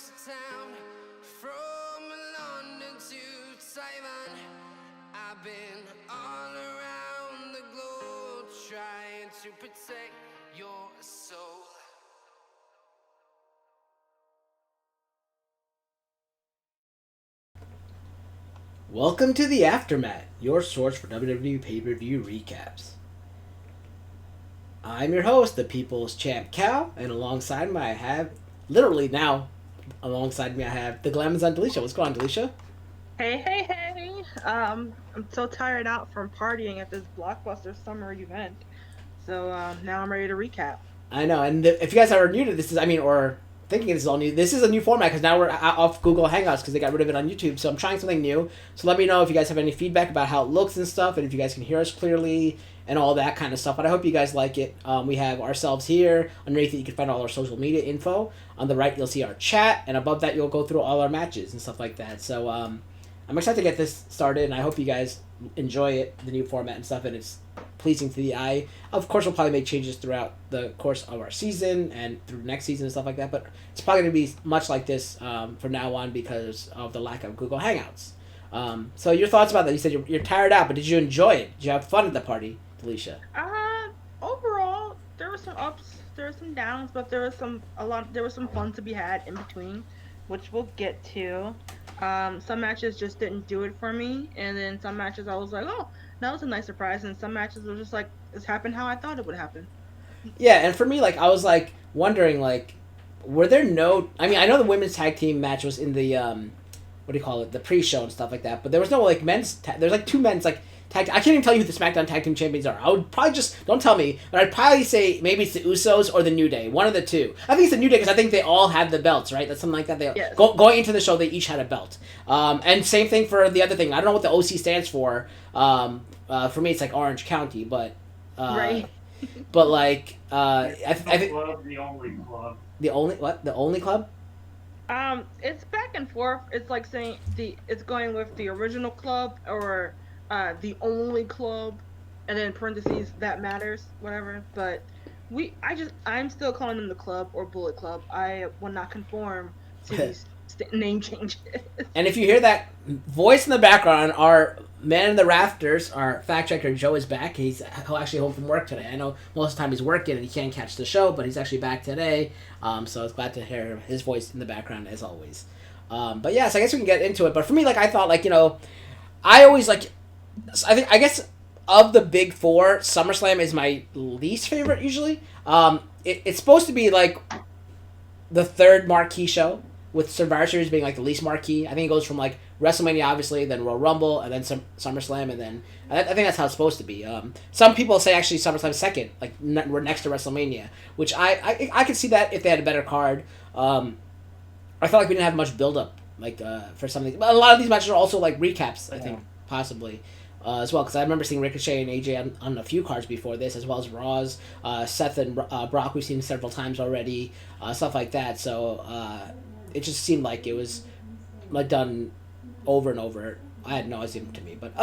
across the town, from London to Taiwan. I've been all around the globe trying to protect your soul. Welcome to the AfterMat, your source for WWE pay-per-view recaps. I'm your host, the People's Champ Cal, and alongside me I have, alongside me I have the Glamazon Delisha. What's going on, Delisha? Hey, hey, hey! I'm so tired out from partying at this blockbuster summer event, so now I'm ready to recap. I know, and if you guys are new to this, or thinking this is all new, this is a new format because now we're off Google Hangouts because they got rid of it on YouTube. So I'm trying something new. So let me know if you guys have any feedback about how it looks and stuff, and if you guys can hear us clearly and all that kind of stuff. But I hope you guys like it. We have ourselves here. Underneath it, you can find all our social media info. On the right, you'll see our chat, and above that, you'll go through all our matches and stuff like that. So I'm excited to get this started, and I hope you guys enjoy it, the new format and stuff, and it's pleasing to the eye. Of course, we'll probably make changes throughout the course of our season and through next season and stuff like that, but it's probably going to be much like this from now on because of the lack of Google Hangouts. So your thoughts about that? You said you're tired out, but did you enjoy it? Did you have fun at the party, Felicia? Overall, there were some ups, there were some downs, but there was some fun to be had in between, which we'll get to. Some matches just didn't do it for me, and then some matches I was like, oh, that was a nice surprise, and some matches were just like, it's happened how I thought it would happen. Yeah, and for me, like, I was, like, wondering, like, were there no... I mean, I know the women's tag team match was in the, what do you call it, the pre-show and stuff like that, but there was no, like, there's, like, two men's, like, tag... I can't even tell you who the SmackDown Tag Team Champions are. I would probably just... Don't tell me, but I'd probably say maybe it's the Usos or the New Day. One of the two. I think it's the New Day because I think they all had the belts, right? That's something like that. Yes. Going into the show, they each had a belt. And same thing for the other thing. I don't know what the OC stands for. For me, it's, like, Orange County, but... Right. But like, I think Club, the only club. the only what the only club. It's back and forth. It's like saying it's going with the original club or the only club, and then parentheses that matters, whatever. But I'm still calling them the club or Bullet Club. I will not conform to these name changes. And if you hear that voice in the background, our man in the rafters, our fact checker Joe is back. He's actually home from work today. I know most of the time he's working and he can't catch the show, but he's actually back today. So I was glad to hear his voice in the background as always. But yeah, so I guess we can get into it. But for me, like I thought, like I always like. I guess of the big four, SummerSlam is my least favorite usually. It's supposed to be like the third marquee show, with Survivor Series being like the least marquee. I think it goes from like WrestleMania, obviously, then Royal Rumble, and then SummerSlam, and then I think that's how it's supposed to be. Some people say actually SummerSlam second, like we're next to WrestleMania, which I could see that if they had a better card. I felt like we didn't have much build up like for something, but a lot of these matches are also like recaps. I think possibly. As well, because I remember seeing Ricochet and AJ on a few cards before this, as well as Raw's, Seth and Brock we've seen several times already, stuff like that. So it just seemed like it was like done over and over. I had nauseum to me, but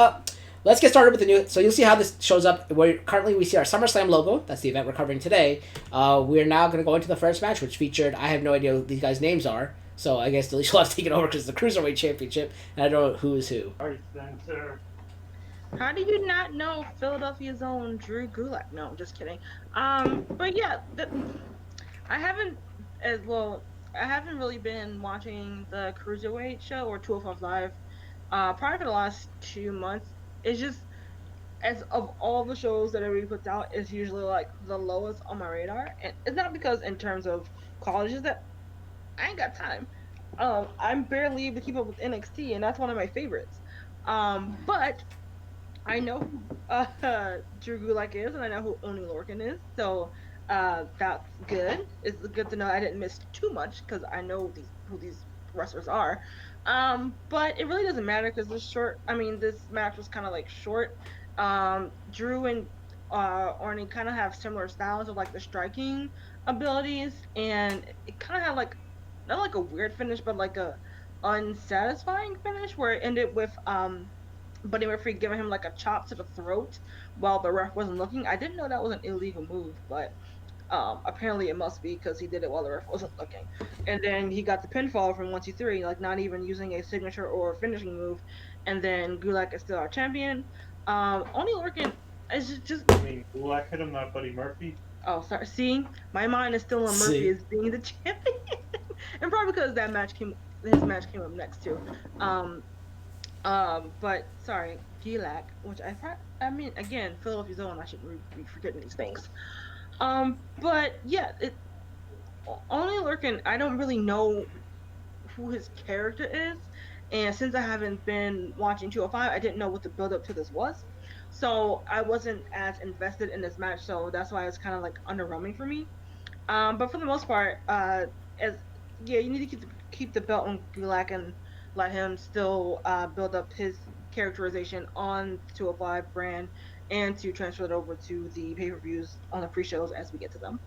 let's get started with the new. So you'll see how this shows up. Currently we see our SummerSlam logo. That's the event we're covering today. We're now going to go into the first match, which featured. I have no idea what these guys' names are. So I guess Delisha will have to take it over because it's the Cruiserweight Championship, and I don't know who is who. All right, Spencer. How do you not know Philadelphia's own Drew Gulak? No, just kidding. But yeah, I haven't as well. I haven't really been watching the Cruiserweight show or 205 Live. Probably for the last 2 months. It's just as of all the shows that everybody puts out, it's usually like the lowest on my radar, and it's not because in terms of college, is that I ain't got time. I'm barely able to keep up with NXT, and that's one of my favorites. But I know who Drew Gulak is, and I know who Oni Lorcan is, so that's good. It's good to know I didn't miss too much because I know who these wrestlers are. But it really doesn't matter because this match was kind of like short. Drew and Orny kind of have similar styles of like the striking abilities, and it kind of had like not like a weird finish, but like a unsatisfying finish where it ended with Buddy Murphy giving him like a chop to the throat while the ref wasn't looking. I didn't know that was an illegal move, but Apparently it must be because he did it while the ref wasn't looking. And then he got the pinfall from 1-2-3, like not even using a signature or a finishing move. And then Gulak is still our champion. Only Lorcan is just. I mean, Gulak hit him, not Buddy Murphy. Oh, sorry. See, my mind is still on Murphy as being the champion, and probably because his match came up next too. But sorry, Gulak, which I mean, again, Philadelphia's own. I shouldn't be forgetting these things. But yeah, only Lurkin. I don't really know who his character is, and since I haven't been watching 205, I didn't know what the build up to this was. So I wasn't as invested in this match, so that's why it's kind of like underwhelming for me. But for the most part, you need to keep the belt on Gulak and let him still build up his characterization on the 205 brand, and to transfer it over to the pay-per-views on the pre-shows as we get to them.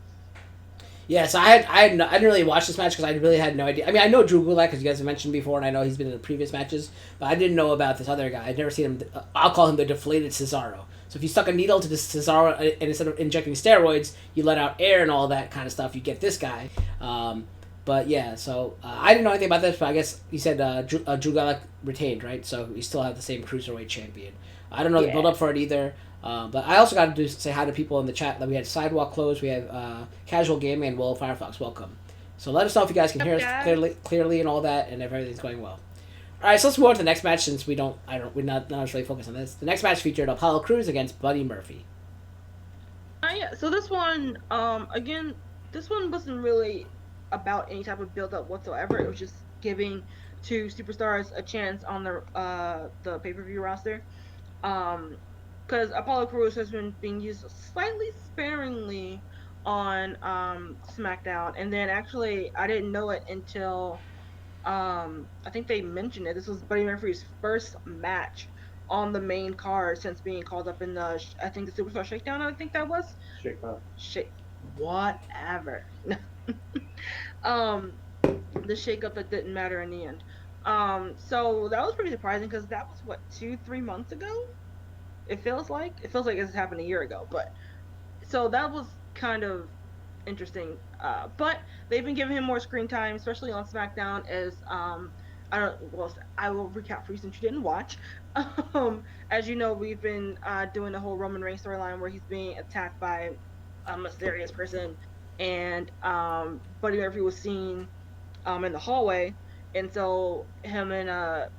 Yeah, so I didn't really watch this match because I really had no idea. I mean, I know Drew Gulak, as you guys have mentioned before, and I know he's been in the previous matches, but I didn't know about this other guy. I'd never seen him. I'll call him the deflated Cesaro. So if you stuck a needle to this Cesaro, and instead of injecting steroids, you let out air and all that kind of stuff, you get this guy. But yeah, so I didn't know anything about this, but I guess you said Drew Gulak retained, right? So we still have the same Cruiserweight champion. I don't know the build-up for it either. But I also got to say hi to people in the chat. That we had Sidewalk Close, we have Casual Gaming, and Will Firefox. Welcome. So let us know if you guys can hear us clearly and all that, and if everything's going well. All right, so let's move on to the next match since we're not really focused on this. The next match featured Apollo Crews against Buddy Murphy. Yeah. So this one, again, this one wasn't really about any type of build up whatsoever. It was just giving two superstars a chance on the pay-per-view roster. Because Apollo Crews has been being used slightly sparingly on SmackDown, and then actually I didn't know it until I think they mentioned it. This was Buddy Murphy's first match on the main card since being called up in the Superstar Shakedown. I think that was whatever. The shake-up that didn't matter in the end. So that was pretty surprising because that was 2-3 months ago. It feels like it's happened a year ago, but so that was kind of interesting. But they've been giving him more screen time, especially on SmackDown. As I will recap for you since you didn't watch. As you know, we've been doing the whole Roman Reigns storyline where he's being attacked by a mysterious person, and Buddy Murphy was seen in the hallway, and so him and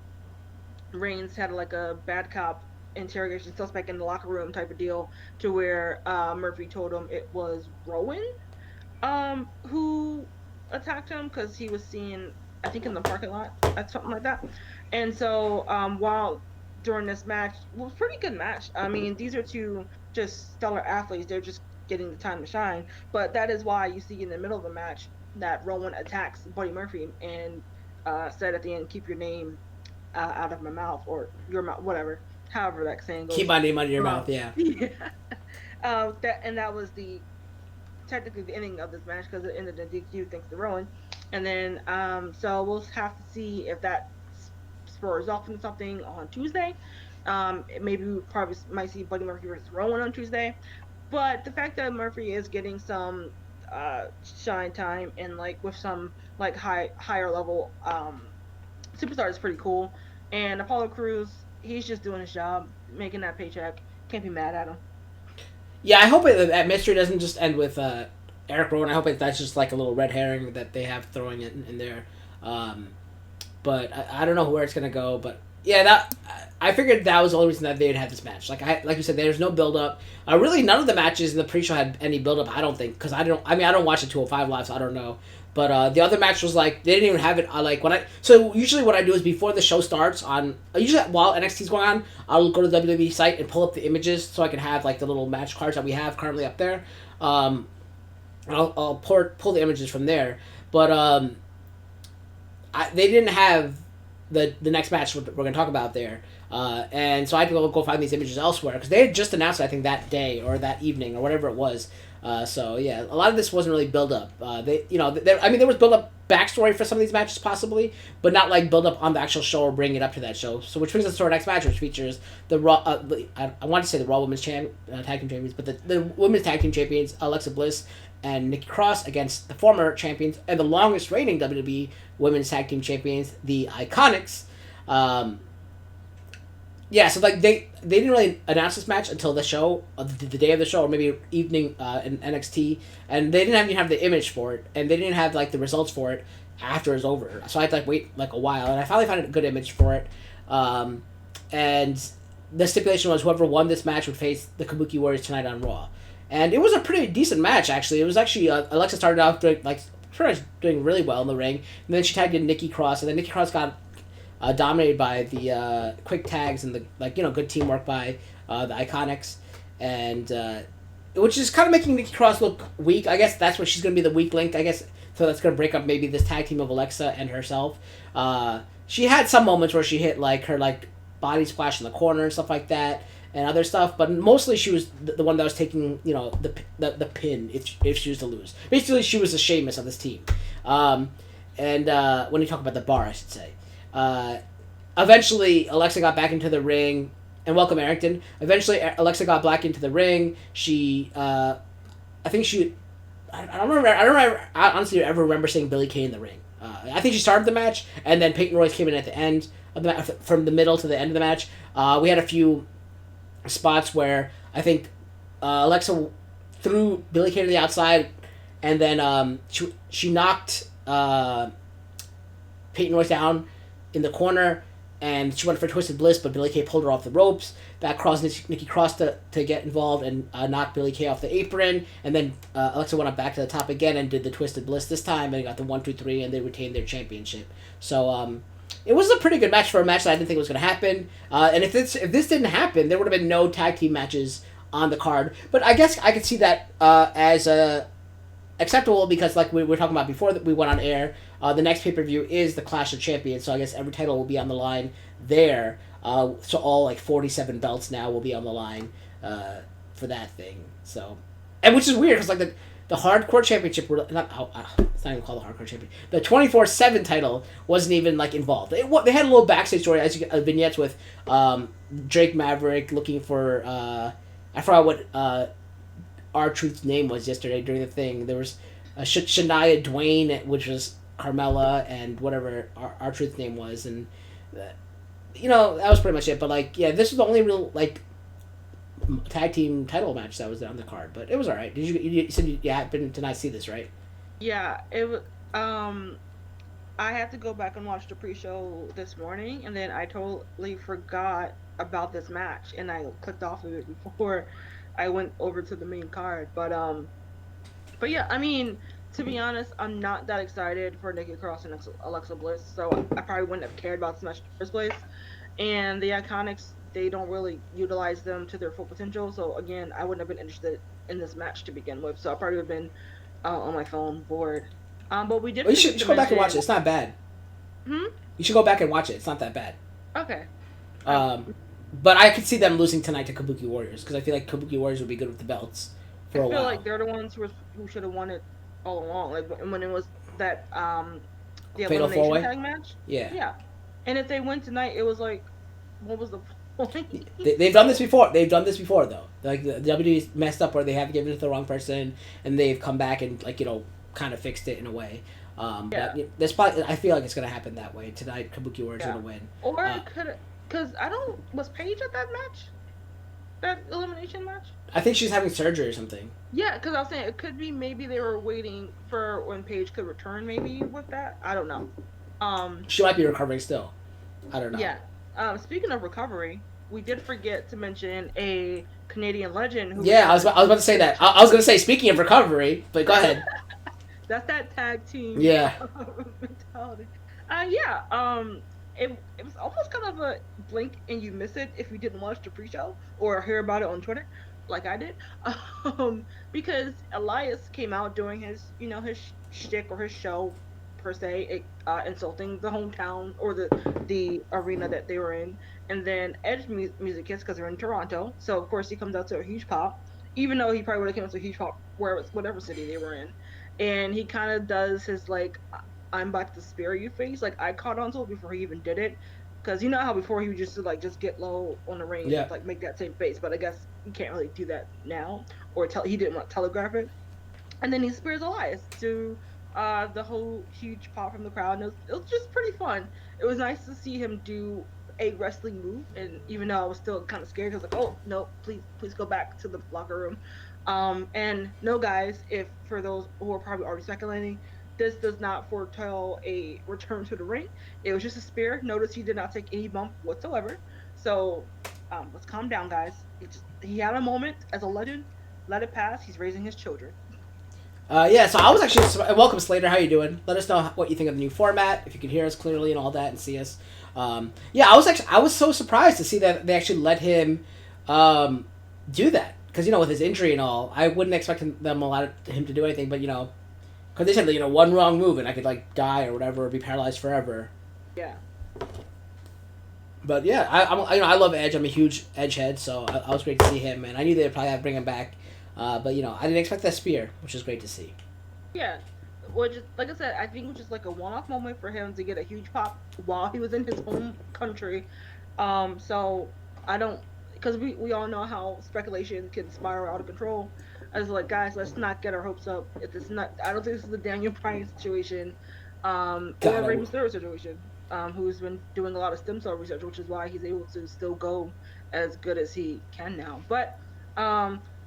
Reigns had like a bad cop interrogation suspect in the locker room type of deal, to where Murphy told him it was Rowan who attacked him because he was seen, I think, in the parking lot, something like that. And so while during this match, it was a pretty good match. I mean, these are two just stellar athletes. They're just getting the time to shine. But that is why you see in the middle of the match that Rowan attacks Buddy Murphy and said at the end, "Keep your name out of my mouth," or your mouth, whatever. However that saying goes. Keep my name out of your mouth, yeah. Yeah. That was technically the ending of this match because it ended in DQ thanks to Rowan. And then, so we'll have to see if that spurs off into something on Tuesday. Maybe we probably might see Buddy Murphy versus Rowan on Tuesday. But the fact that Murphy is getting some shine time and like with some like higher level superstars is pretty cool. And Apollo Crews, he's just doing his job, making that paycheck. Can't be mad at him. Yeah, I hope that mystery doesn't just end with Eric Rowan. I hope that's just like a little red herring that they have throwing it in there. But I don't know where it's gonna go. But yeah, I figured that was the only reason that they'd have this match. Like you said, there's no build up. Really, none of the matches in the pre-show had any build up. I don't think, because I don't watch the 205 live, so I don't know. But the other match was like, they didn't even have it. So usually what I do is before the show starts usually while NXT's going on, I'll go to the WWE site and pull up the images so I can have like the little match cards that we have currently up there. I'll pull the images from there. But they didn't have the next match we're going to talk about there. And so I had to go find these images elsewhere because they had just announced it, I think, that day or that evening or whatever it was. So yeah, a lot of this wasn't really build up. There was build up backstory for some of these matches possibly, but not like build up on the actual show or bring it up to that show. So which brings us to our next match, which features the Raw. I want to say the Raw Women's Tag Team Champions, but the Women's Tag Team Champions Alexa Bliss and Nikki Cross against the former champions and the longest reigning WWE Women's Tag Team Champions, the Iconics. Yeah, so like they didn't really announce this match until the show, the day of the show, or maybe evening in NXT, and they didn't even have the image for it, and they didn't have like the results for it after it was over. So I had to like wait like a while, and I finally found a good image for it. And the stipulation was whoever won this match would face the Kabuki Warriors tonight on Raw, and it was a pretty decent match actually. It was actually Alexa started out doing really well in the ring, and then she tagged in Nikki Cross, and then Nikki Cross got dominated by the quick tags and the good teamwork by the Iconics, and which is kind of making Nikki Cross look weak. I guess that's what she's going to be, the weak link, I guess. So that's going to break up maybe this tag team of Alexa and herself. She had some moments where she hit like her like body splash in the corner and stuff like that and other stuff, but mostly she was the one that was taking the pin if she was to lose. Basically, she was the Sheamus of this team. And when you talk about the bar, I should say. Eventually, Alexa got back into the ring, and welcome Arrington. Eventually, Alexa got back into the ring. She, I think she, I don't remember. I honestly ever remember seeing Billie Kay in the ring. I think she started the match, and then Peyton Royce came in at the end of the match, from the middle to the end of the match. We had a few spots where I think Alexa threw Billie Kay to the outside, and then she knocked Peyton Royce down in the corner, and she went for Twisted Bliss, but Billie Kay pulled her off the ropes. That caused Nikki Cross to get involved and knock Billie Kay off the apron, and then Alexa went up back to the top again and did the Twisted Bliss this time, and got the 1, 2, 3, and they retained their championship. So it was a pretty good match for a match that I didn't think was going to happen. And if this didn't happen, there would have been no tag team matches on the card. But I guess I could see that as acceptable, because like we were talking about before that we went on air, the next pay-per-view is the Clash of Champions, so I guess every title will be on the line there. So all like 47 belts now will be on the line for that thing. So, and which is weird because like the hardcore championship it's not even called the hardcore champion. The 24/7 title wasn't even like involved. They had a little backstage story as vignettes with Drake Maverick looking for I forgot what R-Truth's name was yesterday during the thing. There was Shania Dwayne, which was Carmella, and whatever R-Truth's name was, and that was pretty much it. But like, yeah, this was the only real like tag team title match that was on the card, but it was all right. Did you said you happened to not see this, right? Yeah, it was. I had to go back and watch the pre-show this morning, and then I totally forgot about this match, and I clicked off of it before I went over to the main card. But yeah, I mean, to be honest, I'm not that excited for Nikki Cross and Alexa Bliss, so I probably wouldn't have cared about this match in the first place. And the Iconics, they don't really utilize them to their full potential, so again, I wouldn't have been interested in this match to begin with, so I probably would have been on my phone bored. But we did. Well, you should go back and watch it. It's not bad. You should go back and watch it. It's not that bad. Okay. But I could see them losing tonight to Kabuki Warriors, because I feel like Kabuki Warriors would be good with the belts for a while. I feel like they're the ones who should have won it all along. Like when it was that the Fatal elimination four-way? tag match. Yeah. Yeah. And if they win tonight, it was like, what was the point? They've done this before. Though. Like the WWE's messed up where they have given it to the wrong person, and they've come back and kind of fixed it in a way. But there's probably, I feel like it's gonna happen that way tonight. Kabuki Warriors gonna win. Or it could, because was Paige at that match? That elimination match? I think she's having surgery or something. Yeah, because I was saying it could be maybe they were waiting for when Paige could return, maybe with that. I don't know. She might be recovering still. I don't know. Yeah. Speaking of recovery, we did forget to mention a Canadian legend who. Yeah, I was about to say that. I was going to say, speaking of recovery, but go ahead. That's that tag team. Yeah. Mentality. It was almost kind of a blink and you miss it if you didn't watch the pre-show or hear about it on Twitter, like I did, because Elias came out doing his his shtick or his show per se, insulting the hometown or the arena that they were in, and then Edge music hits because they're in Toronto, so of course he comes out to a huge pop, even though he probably would have come out to a huge pop whatever city they were in, and he kind of does his like, I'm about to spare you face. Like, I caught on to it before he even did it, because you know how before he would just get low on the ring and like make that same face, but I guess he can't really do that now, or he didn't want to telegraph it. and then he spares Elias to the whole huge pop from the crowd. And it was just pretty fun. It was nice to see him do a wrestling move, and even though I was still kind of scared, I was like, "Oh no, please go back to the locker room." And no, guys, if for those who are probably already speculating, this does not foretell a return to the ring. It was just a spear. Notice he did not take any bump whatsoever. So let's calm down, guys. He had a moment as a legend. Let it pass. He's raising his children. Yeah, so I was actually welcome Slater. How you doing? Let us know what you think of the new format. If you can hear us clearly and all that, and see us. Yeah, I was so surprised to see that they actually let him do that because with his injury and all, I wouldn't expect them allow him to do anything. But because they said one wrong move and I could die or whatever or be paralyzed forever. Yeah. But yeah, I love Edge. I'm a huge Edge head, so I was great to see him, and I knew they'd probably have to bring him back. But I didn't expect that spear, which is great to see. Yeah, which like I said, I think it was just like a one-off moment for him to get a huge pop while he was in his home country. So I don't, because we all know how speculation can spiral out of control. I was like, guys, let's not get our hopes up. If it's not, I don't think this is the Daniel Bryan situation, or Rey Mysterio situation. Who's been doing a lot of stem cell research, which is why he's able to still go as good as he can now. But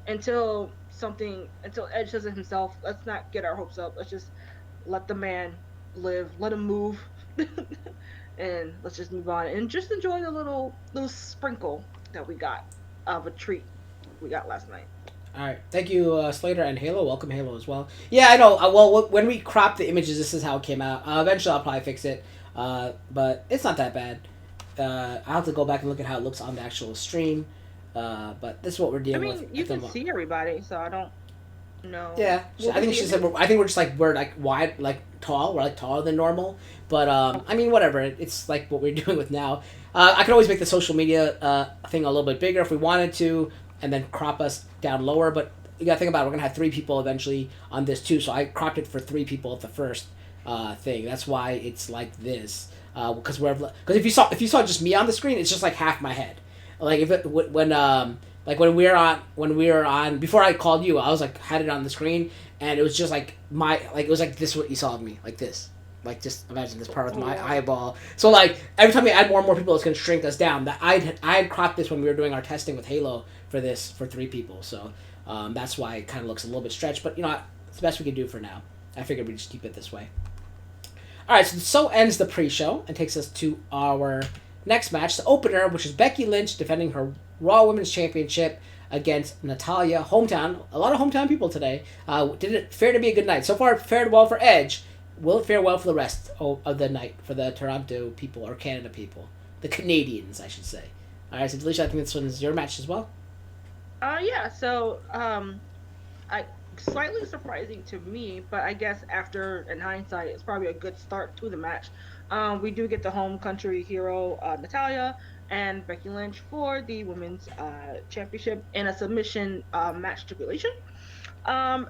until Edge says it himself, let's not get our hopes up. Let's just let the man live, let him move, and let's just move on and just enjoy the little sprinkle that we got of a treat we got last night. All right, thank you, Slater and Halo. Welcome, Halo, as well. Yeah, I know. Well, when we crop the images, this is how it came out. Eventually, I'll probably fix it. But it's not that bad. I'll have to go back and look at how it looks on the actual stream. But this is what we're dealing with. You can see everybody, so I don't know. Yeah, I think it's just I think we're just we're wide, tall. We're taller than normal. But I mean, whatever. It's what we're doing with now. I could always make the social media thing a little bit bigger if we wanted to, and then crop us down lower. But you gotta think about it. We're gonna have 3 people eventually on this too. So I cropped it for 3 people at the first. Thing. That's why it's like this. Because if you saw just me on the screen, it's just half my head. When we were on before I called you, I was had it on the screen, and it was just it was this what you saw of me this. Just imagine this part of my eyeball. So every time we add more and more people, it's gonna shrink us down. That I had cropped this when we were doing our testing with Halo for 3 people. So that's why it kind of looks a little bit stretched. But it's the best we can do for now. I figured we'd just keep it this way. All right, so ends the pre-show and takes us to our next match, the opener, which is Becky Lynch defending her Raw Women's Championship against Natalya. Hometown, a lot of hometown people today. Did it fare to be a good night? So far, it fared well for Edge. Will it fare well for the rest of the night, for the Toronto people or Canada people? The Canadians, I should say. All right, so Delisha, I think this one is your match as well. Yeah, so slightly surprising to me, but I guess in hindsight, it's probably a good start to the match. We do get the home country hero Natalya and Becky Lynch for the women's championship in a submission match stipulation. I've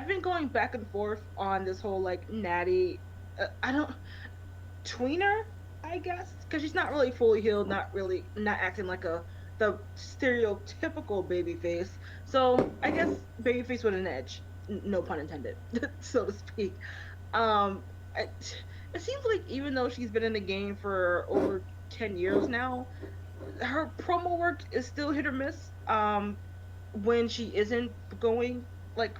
been going back and forth on this whole Natty, tweener, I guess, because she's not really fully healed, not acting like the stereotypical babyface. So I guess babyface with an edge, no pun intended, so to speak. It seems like even though she's been in the game for over 10 years now, her promo work is still hit or miss. When she isn't going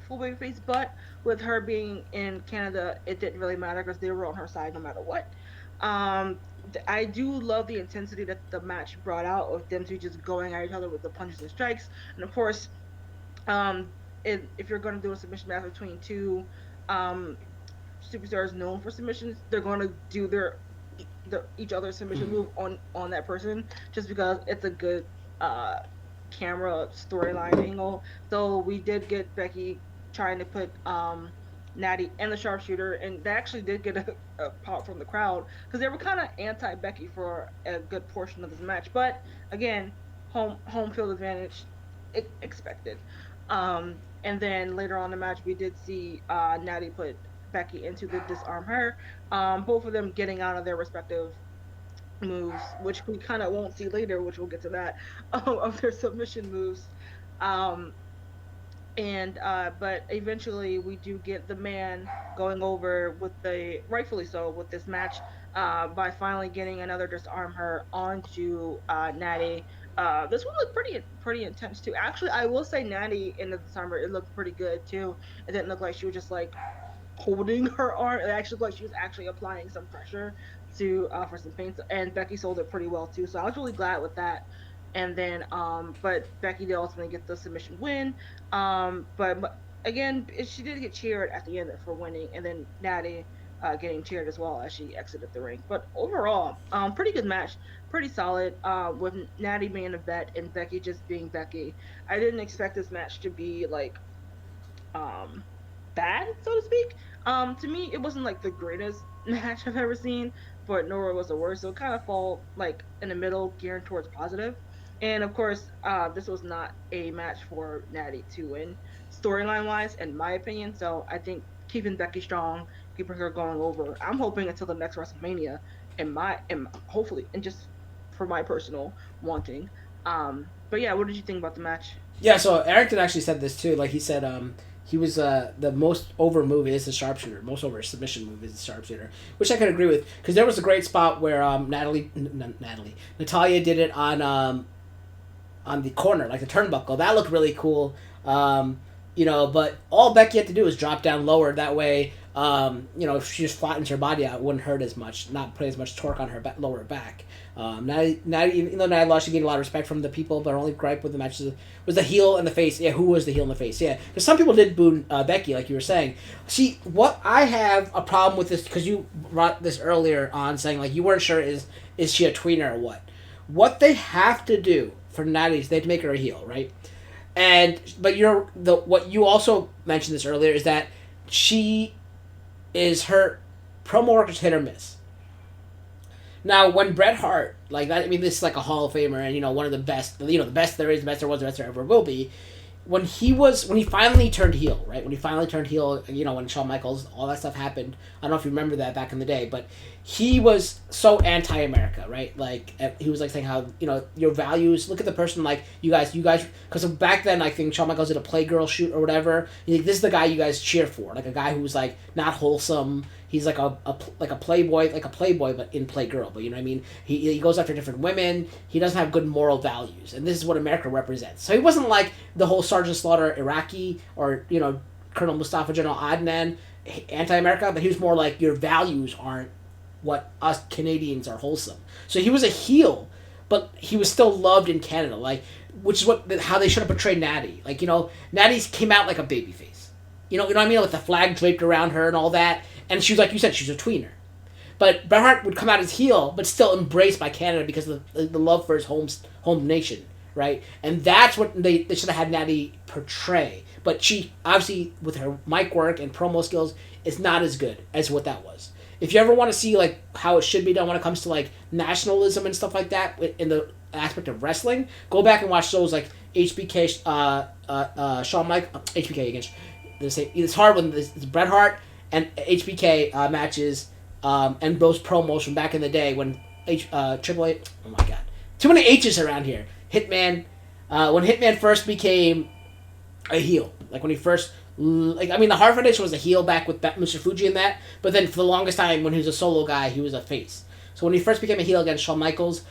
full babyface, but with her being in Canada, it didn't really matter because they were on her side no matter what. I do love the intensity that the match brought out of them two just going at each other with the punches and strikes. And of course, if you're going to do a submission match between 2 superstars known for submissions, they're going to do each other's submission move on that person just because it's a good camera storyline angle. So we did get Becky trying to put Natty and the sharpshooter, and they actually did get a pop from the crowd because they were kind of anti-Becky for a good portion of this match. But again, home field advantage, expected. And then later on in the match, we did see Natty put Becky into the disarm her. Both of them getting out of their respective moves, which we kind of won't see later, which we'll get to that, of their submission moves. And but eventually we do get the man going over with the rightfully so with this match by finally getting another disarm her onto Natty. This one looked pretty intense too. Actually, I will say Natty in the disarmer, it looked pretty good too. It didn't look like she was just like holding her arm. It actually looked like she was actually applying some pressure to for some pain. And Becky sold it pretty well too. So I was really glad with that. And then but Becky did ultimately get the submission win. But again, she did get cheered at the end for winning, and then Natty getting cheered as well as she exited the ring. But overall, pretty good match, pretty solid. With Natty being a vet and Becky just being Becky. I didn't expect this match to be like um bad, so to speak. To me, it wasn't like the greatest match I've ever seen, but nor was the worst. So it kind of fall like in the middle, geared towards positive. And of course, this was not a match for Natty to win, storyline wise, in my opinion. So I think keeping Becky strong, keeping her going over. I'm hoping until the next WrestleMania, and hopefully, and just for my personal wanting. But yeah, what did you think about the match? Yeah, so Eric actually said this too. Like he said, he was the most over move is the sharpshooter. Most over submission move is the sharpshooter, which I could agree with because there was a great spot where Natalia did it on the corner, like the turnbuckle. That looked really cool. But all Becky had to do was drop down lower. That way, if she just flattens her body out, it wouldn't hurt as much, not put as much torque on her lower back. Now, even though Natty lost, she gained a lot of respect from the people, but her only gripe with the match was the heel and the face. Yeah, who was the heel and the face? Yeah, because some people did boo Becky, like you were saying. See, what I have a problem with this, because you brought this earlier on, saying like you weren't sure is she a tweener or what? What they have to do for Natty is they have to make her a heel, right? But what you also mentioned this earlier is that her promo work is hit or miss. Now, when Bret Hart, like that, I mean, this is like a Hall of Famer and one of the best, the best there is, the best there was, the best there ever will be. When he finally turned heel, right? When he finally turned heel, when Shawn Michaels, all that stuff happened. I don't know if you remember that back in the day, but he was so anti-America, right? Like he was like saying how your values. Look at the person, like you guys, because back then I think Shawn Michaels did a Playgirl shoot or whatever. This is the guy you guys cheer for, like a guy who's like not wholesome. He's like a playboy, but in Playgirl. But you know what I mean? He goes after different women. He doesn't have good moral values, and this is what America represents. So he wasn't like the whole Sergeant Slaughter Iraqi or Colonel Mustafa General Adnan anti-America, but he was more like your values aren't what us Canadians are wholesome. So he was a heel, but he was still loved in Canada, like which is how they should have portrayed Natty. Like Natty came out like a babyface. You know what I mean? With the flag draped around her and all that. And she was, like you said, she's a tweener. But Bret Hart would come out as heel, but still embraced by Canada because of the love for his home nation, right? And that's what they should have had Natty portray. But she, obviously, with her mic work and promo skills, is not as good as what that was. If you ever want to see like how it should be done when it comes to like nationalism and stuff like that in the aspect of wrestling, go back and watch shows like HBK, Shawn Michaels, HBK against the same. It's hard when it's Bret Hart and HBK matches, and those promos from back in the day when Triple H. Oh my God, too many H's around here. Hitman, when Hitman first became a heel, like when he first, the Hart Foundation was a heel back with Mr. Fuji and that, but then for the longest time when he was a solo guy, he was a face. So when he first became a heel against Shawn Michaels,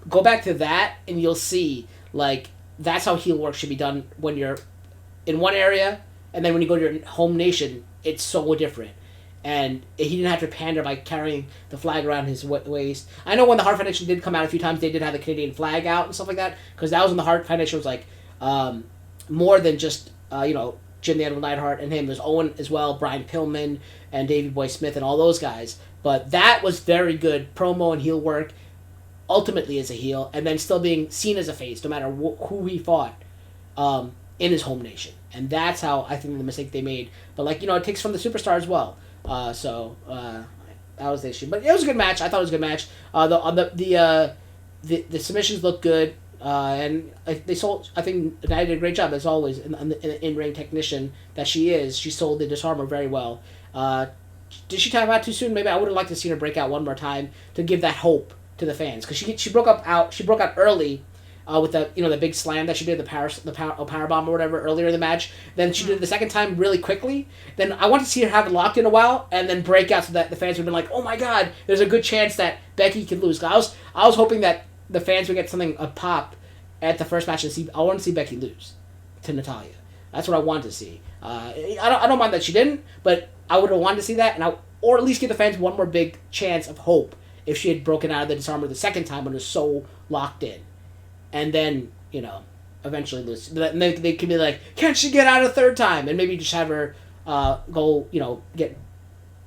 go back to that and you'll see like that's how heel work should be done when you're in one area, and then when you go to your home nation, it's so different. And he didn't have to pander by carrying the flag around his waist. I know when the Hart Foundation did come out a few times, they did have the Canadian flag out and stuff like that, because that was when the Hart Foundation was like more than just Jim the Animal Neidhart and him. There's Owen as well, Brian Pillman, and Davey Boy Smith and all those guys. But that was very good promo and heel work, ultimately as a heel, and then still being seen as a face, no matter who he fought in his home nation. And that's how I think the mistake they made. But it takes from the superstar as well. That was the issue. But it was a good match. I thought it was a good match. The submissions looked good. And they sold. I think Natty did a great job as always in-ring technician that she is. She sold the disarmer very well. Did she tap out too soon? Maybe I would have liked to see her break out one more time to give that hope to the fans, because she broke out early, with the big slam that she did, the power bomb or whatever earlier in the match. Then she did it the second time really quickly. Then I want to see her have it locked in a while and then break out so that the fans would have been like, oh my god, there's a good chance that Becky could lose. I was hoping that the fans would get something a pop at the first match and I want to see Becky lose to Natalya. That's what I wanted to see. I don't mind that she didn't, but I would have wanted to see that, or at least give the fans one more big chance of hope if she had broken out of the disarmer the second time when it was so locked in. And then, eventually lose. And they could be like, can't she get out a third time? And maybe just have her go,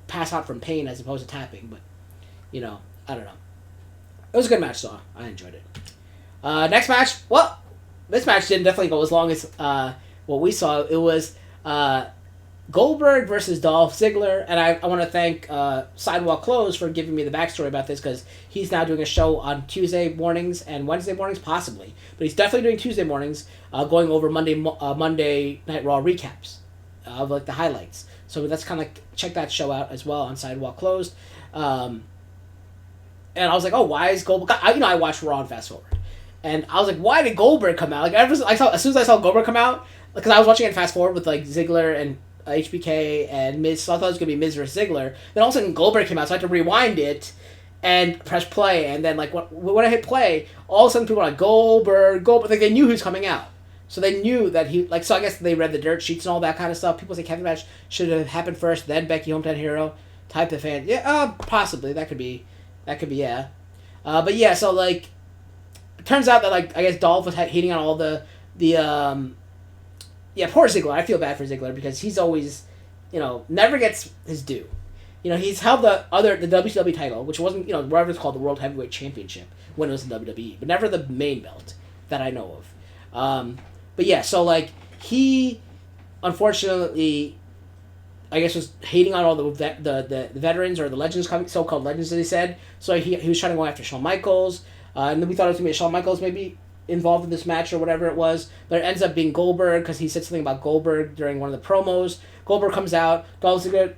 pass out from pain as opposed to tapping. But, I don't know. It was a good match, so I enjoyed it. Next match, well, this match didn't definitely go as long as what we saw. It was Goldberg versus Dolph Ziggler, and I want to thank Sidewalk Close for giving me the backstory about this, because he's now doing a show on Tuesday mornings and Wednesday mornings, possibly, but he's definitely doing Tuesday mornings, going over Monday Night Raw recaps of like the highlights. So let's kind of check that show out as well on Sidewalk Closed. And I was like, oh, why is Goldberg? I watched Raw and Fast Forward, and I was like, why did Goldberg come out? Like as soon as I saw Goldberg come out, because I was watching it Fast Forward with like Ziggler and HBK and Miz, so I thought it was going to be Miz versus Ziggler. Then all of a sudden Goldberg came out, so I had to rewind it and press play. And then like when I hit play, all of a sudden people were like, Goldberg, like they knew he was coming out. So they knew that so I guess they read the dirt sheets and all that kind of stuff. People say Kevin match should have happened first, then Becky Hometown Hero type of fan. Yeah, possibly. That could be, yeah. But yeah, so like, it turns out that like, I guess Dolph was hating on all the yeah, poor Ziggler. I feel bad for Ziggler because he's always, never gets his due. He's held the WCW title, which wasn't, whatever it's called, the World Heavyweight Championship, when it was in WWE, but never the main belt that I know of. But yeah, so like, he, unfortunately, I guess was hating on all the veterans or the legends, so-called legends, as he said. So he was trying to go after Shawn Michaels, and then we thought it was going to be Shawn Michaels maybe involved in this match or whatever it was, but it ends up being Goldberg because he said something about Goldberg during one of the promos. Goldberg comes out, Dolph Ziggler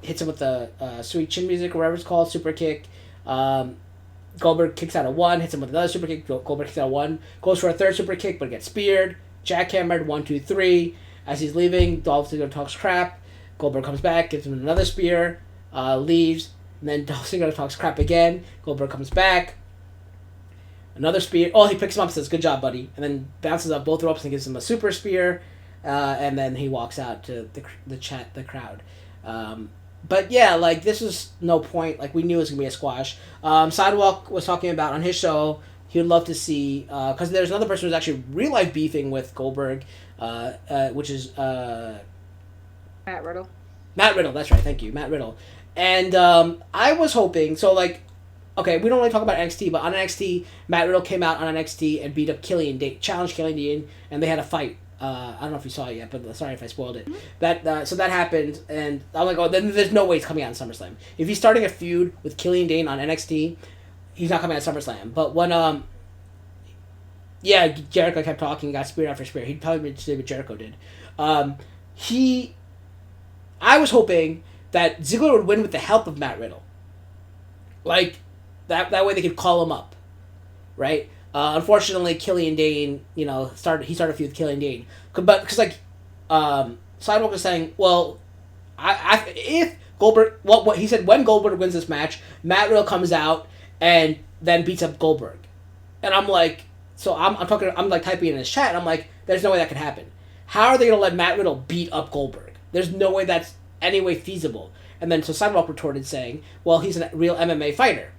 hits him with the sweet chin music or whatever it's called, super kick. Goldberg kicks out a one, hits him with another super kick. Goldberg kicks out a one, goes for a third super kick but gets speared, jackhammered, 1, 2, 3. As he's leaving, Dolph Ziggler talks crap. Goldberg comes back, gives him another spear, leaves, and then Dolph Ziggler talks crap again. Goldberg comes back. Another spear. Oh, he picks him up and says, good job, buddy. And then bounces up both ropes and gives him a super spear. And then he walks out to the crowd. But yeah, like, this was no point. Like, we knew it was going to be a squash. Sidewalk was talking about on his show, he would love to see, because there's another person who's actually real life beefing with Goldberg, which is Matt Riddle. Matt Riddle, that's right, thank you, Matt Riddle. And I was hoping, so like, okay, we don't really talk about NXT, but on NXT, Matt Riddle came out on NXT and beat up challenged Killian Dane, and they had a fight. I don't know if you saw it yet, but sorry if I spoiled it. Mm-hmm. So that happened, and I'm like, oh, then there's no way it's coming out in SummerSlam. If he's starting a feud with Killian Dane on NXT, he's not coming out in SummerSlam. But when, Jericho kept talking, got spear after spear. He'd probably did what Jericho did. I was hoping that Ziggler would win with the help of Matt Riddle. Like, that way they could call him up, right? Unfortunately, Killian Dane, started a feud with Killian Dane, but because Sidewalk was saying, well, if Goldberg, what he said, when Goldberg wins this match, Matt Riddle comes out and then beats up Goldberg, and I'm like, so I'm like typing in his chat, and I'm like, there's no way that could happen. How are they gonna let Matt Riddle beat up Goldberg? There's no way that's any way feasible. And then so Sidewalk retorted saying, well, he's a real MMA fighter.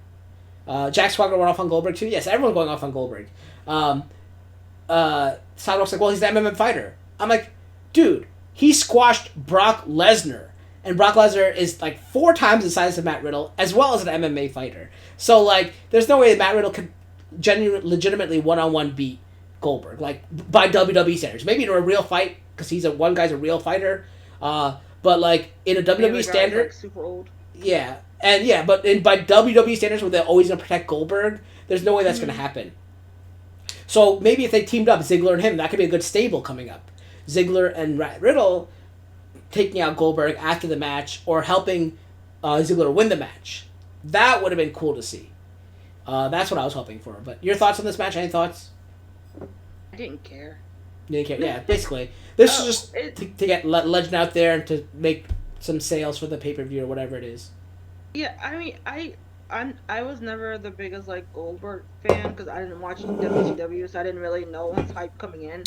Jack Swagger went off on Goldberg too. Yes, everyone's going off on Goldberg. Sidewalk's like, well, he's an MMA fighter. I'm like, dude, he squashed Brock Lesnar. And Brock Lesnar is like 4 times the size of Matt Riddle, as well as an MMA fighter. So like, there's no way that Matt Riddle could legitimately one-on-one beat Goldberg, like by WWE standards. Maybe in a real fight, because one guy's a real fighter. But like in a WWE standard, like super old. Yeah. And yeah, but by WWE standards, where they're always going to protect Goldberg, there's no way that's going to happen. So maybe if they teamed up, Ziggler and him, that could be a good stable coming up. Ziggler and Riddle taking out Goldberg after the match, or helping Ziggler win the match. That would have been cool to see. That's what I was hoping for. But your thoughts on this match? Any thoughts? I didn't care. You didn't care. Yeah, basically. This is just it- to get Legend out there and to make some sales for the pay-per-view or whatever it is. Yeah, I mean, I was never the biggest like Goldberg fan because I didn't watch WCW, so I didn't really know his hype coming in.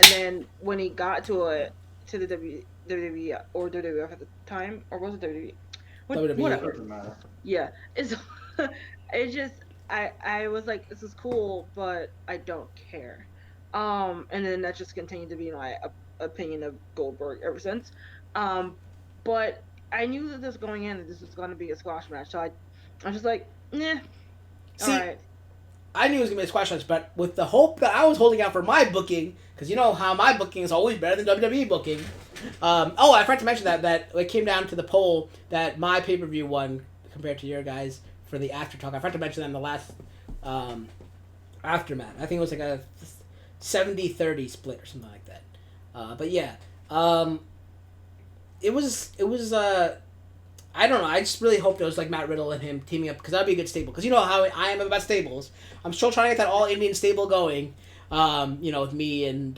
And then when he got to the WWE or WWF at the time, or was it WWE? WWE. Whatever. Doesn't matter. Yeah, it's it just I was like, this is cool, but I don't care. And then that just continued to be my opinion of Goldberg ever since. But I knew that this going in, that this was going to be a squash match, so I was just like, nah. See, All right. I knew it was going to be a squash match, but with the hope that I was holding out for my booking, because you know how my booking is always better than WWE booking. I forgot to mention that it came down to the poll that my pay-per-view won compared to your guys for the After Talk. I forgot to mention that in the last Aftermat. I think it was like a 70-30 split or something like that. But yeah, it was I don't know. I just really hoped it was like Matt Riddle and him teaming up because that'd be a good stable. Because you know how I am about stables. I'm still trying to get that all Indian stable going. With me and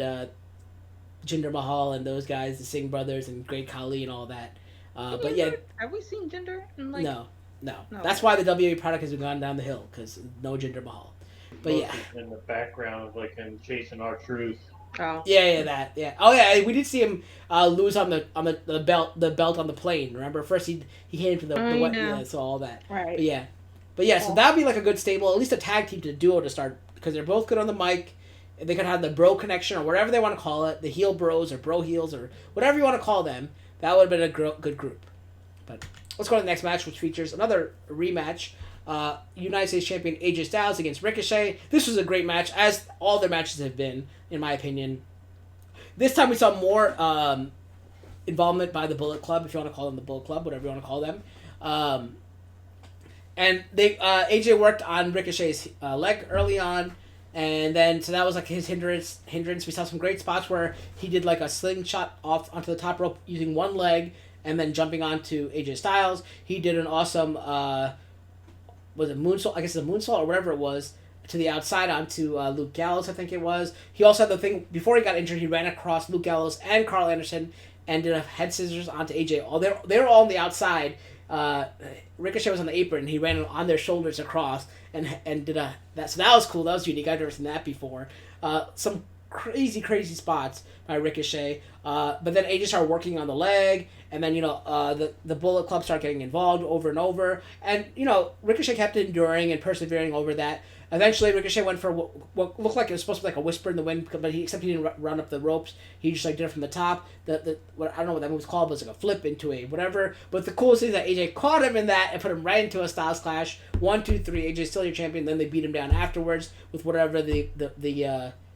Jinder Mahal and those guys, the Singh brothers and Great Khali and all that. But yeah, have we seen Jinder? In, like... no. No. That's why the WWE product has gone down the hill because no Jinder Mahal. But yeah, In the background, like in Chasing Our Truth. Oh. Yeah. Oh yeah, we did see him lose on the belt on the plane. Remember, first he hit him to the so all that. Right. But yeah, so that'd be like a good stable, at least a tag team to duo to start because they're both good on the mic. They could have the bro connection or whatever they want to call it, the heel bros or bro heels or whatever you want to call them. That would have been a good group. But let's go to the next match, which features another rematch. United States Champion AJ Styles against Ricochet. This was a great match, as all their matches have been, in my opinion. This time we saw more involvement by the Bullet Club, if you want to call them the Bullet Club, whatever you want to call them. And they AJ worked on Ricochet's leg early on, and then so that was like his hindrance. We saw some great spots where he did like a slingshot off onto the top rope using one leg, and then jumping onto AJ Styles. He did an awesome was it moonsault? I guess it's a moonsault or whatever it was to the outside onto Luke Gallows. I think it was. He also had the thing before he got injured. He ran across Luke Gallows and Carl Anderson and did a head scissors onto AJ. They were all on the outside. Ricochet was on the apron. And he ran on their shoulders across and did that. So that was cool. That was unique. I've never seen that before. Some crazy spots by Ricochet. But then AJ started working on the leg, and then the Bullet Club started getting involved over and over, and Ricochet kept enduring and persevering over that. Eventually, Ricochet went for what looked like it was supposed to be like a whisper in the wind, but he didn't run up the ropes. He just like did it from the top. What I don't know what that move was called, but it was like a flip into a whatever. But the coolest thing is that AJ caught him in that and put him right into a Styles Clash. 1, 2, 3. AJ's still your champion. Then they beat him down afterwards with whatever the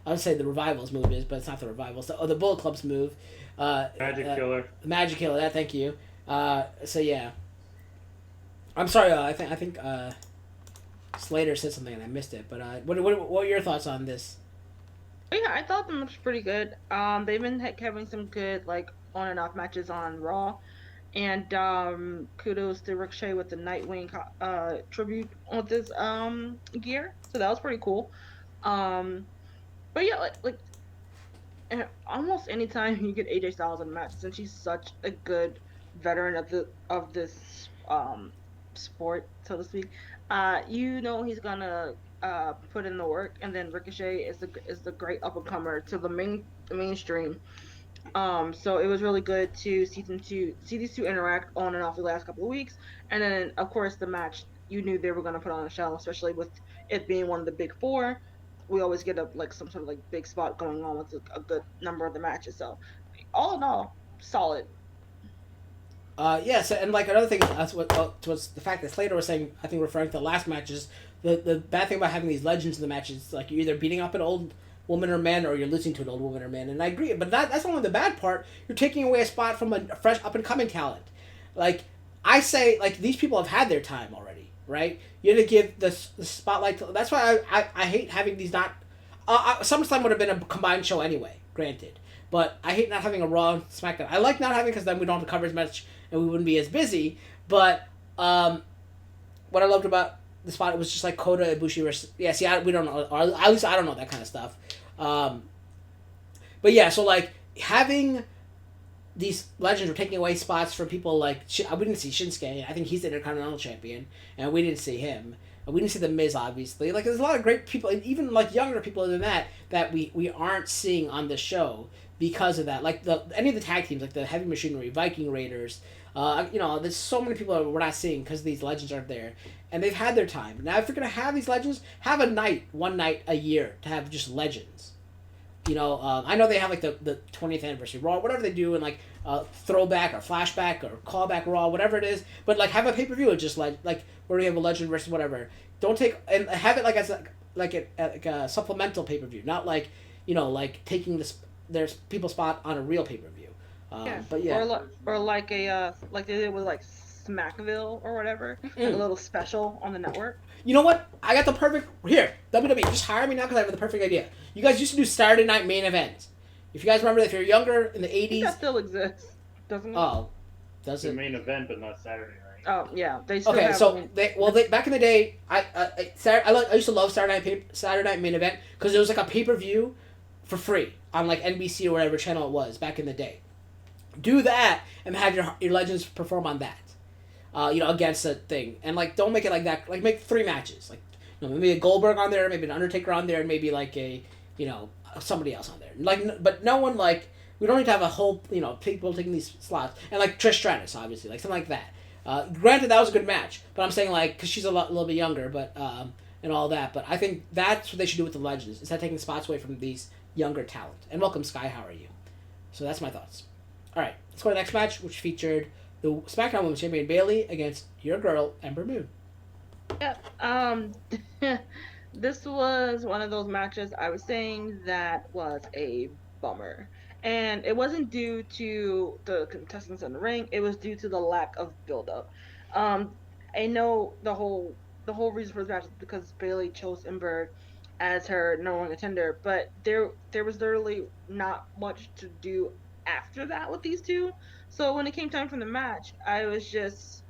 I would say the Revival's move is, but it's not the Revival's. The Bullet Club's move. Magic Killer. Magic Killer. That. Thank you. So yeah. I'm sorry. I think Slater said something and I missed it. But what are your thoughts on this? Yeah, I thought the match was pretty good. They've been having some good like on and off matches on Raw, and kudos to Ricochet with the Nightwing tribute with this gear. So that was pretty cool. But yeah, like almost anytime you get AJ Styles in a match, since she's such a good veteran of this sport, so to speak, he's gonna put in the work. And then Ricochet is the great up and comer to the mainstream. So it was really good to see these two interact on and off the last couple of weeks. And then of course the match, you knew they were gonna put on a show, especially with it being one of the big four. We always get some sort of like big spot going on with a good number of the matches. So all in all, solid. So, and like another thing was the fact that Slater was saying, I think referring to the last matches, the bad thing about having these legends in the matches, like you're either beating up an old woman or man, or you're losing to an old woman or man. And I agree, but that's not only the bad part. You're taking away a spot from a fresh up and coming talent. Like I say, like these people have had their time already, right? You had to give the spotlight to, that's why I hate having these not. SummerSlam would have been a combined show anyway, granted. But I hate not having a Raw and SmackDown. I like not having because then we don't have to cover as much and we wouldn't be as busy. But what I loved about the spot, it was just like Kota Ibushi versus... Yeah, see, we don't know. Or at least I don't know that kind of stuff. But yeah, so like having these legends were taking away spots from people like we didn't see Shinsuke. I think he's the Intercontinental Champion, and we didn't see him. We didn't see the Miz, obviously. Like there's a lot of great people, and even like younger people than that we aren't seeing on the show because of that. Like any of the tag teams, like the Heavy Machinery, Viking Raiders. There's so many people that we're not seeing because these legends aren't there, and they've had their time. Now, if you're gonna have these legends, have one night a year to have just legends. I know they have like the 20th anniversary Raw, whatever they do, and like throwback or flashback or callback Raw, whatever it is. But like have a pay per view, just like where we have a legend versus whatever. Don't take and have it like as a supplemental pay per view, not like taking there's people's spot on a real pay per view. But yeah, or like a like they did with like Smackville or whatever, like a little special on the network. You know what? I got the perfect here. WWE, just hire me now because I have the perfect idea. You guys used to do Saturday night main events. If you guys remember, if you're younger in the '80s, that still exists, doesn't it? Oh, does it's it? The main event, but not Saturday night. Oh yeah, they still okay. have So they back in the day, I used to love Saturday night main event because it was like a pay per view for free on like NBC or whatever channel it was back in the day. Do that and have your legends perform on that. Against a thing, and like don't make it like that. Like make 3 matches, like maybe a Goldberg on there, maybe an Undertaker on there, and maybe like a somebody else on there. Like, but no one like we don't need to have a whole people taking these slots and like Trish Stratus, obviously, like something like that. Granted, that was a good match, but I'm saying like because she's a little bit younger, but and all that. But I think that's what they should do with the legends instead of taking spots away from these younger talent. And welcome Sky, how are you? So that's my thoughts. All right, let's go to the next match, which featured the SmackDown Women's Champion Bayley against your girl Ember Moon. Yeah. This was one of those matches I was saying that was a bummer, and it wasn't due to the contestants in the ring. It was due to the lack of build-up. I know the whole reason for this match is because Bayley chose Ember as her number 1 contender, but there was literally not much to do after that with these two. So when it came time for the match, I was just,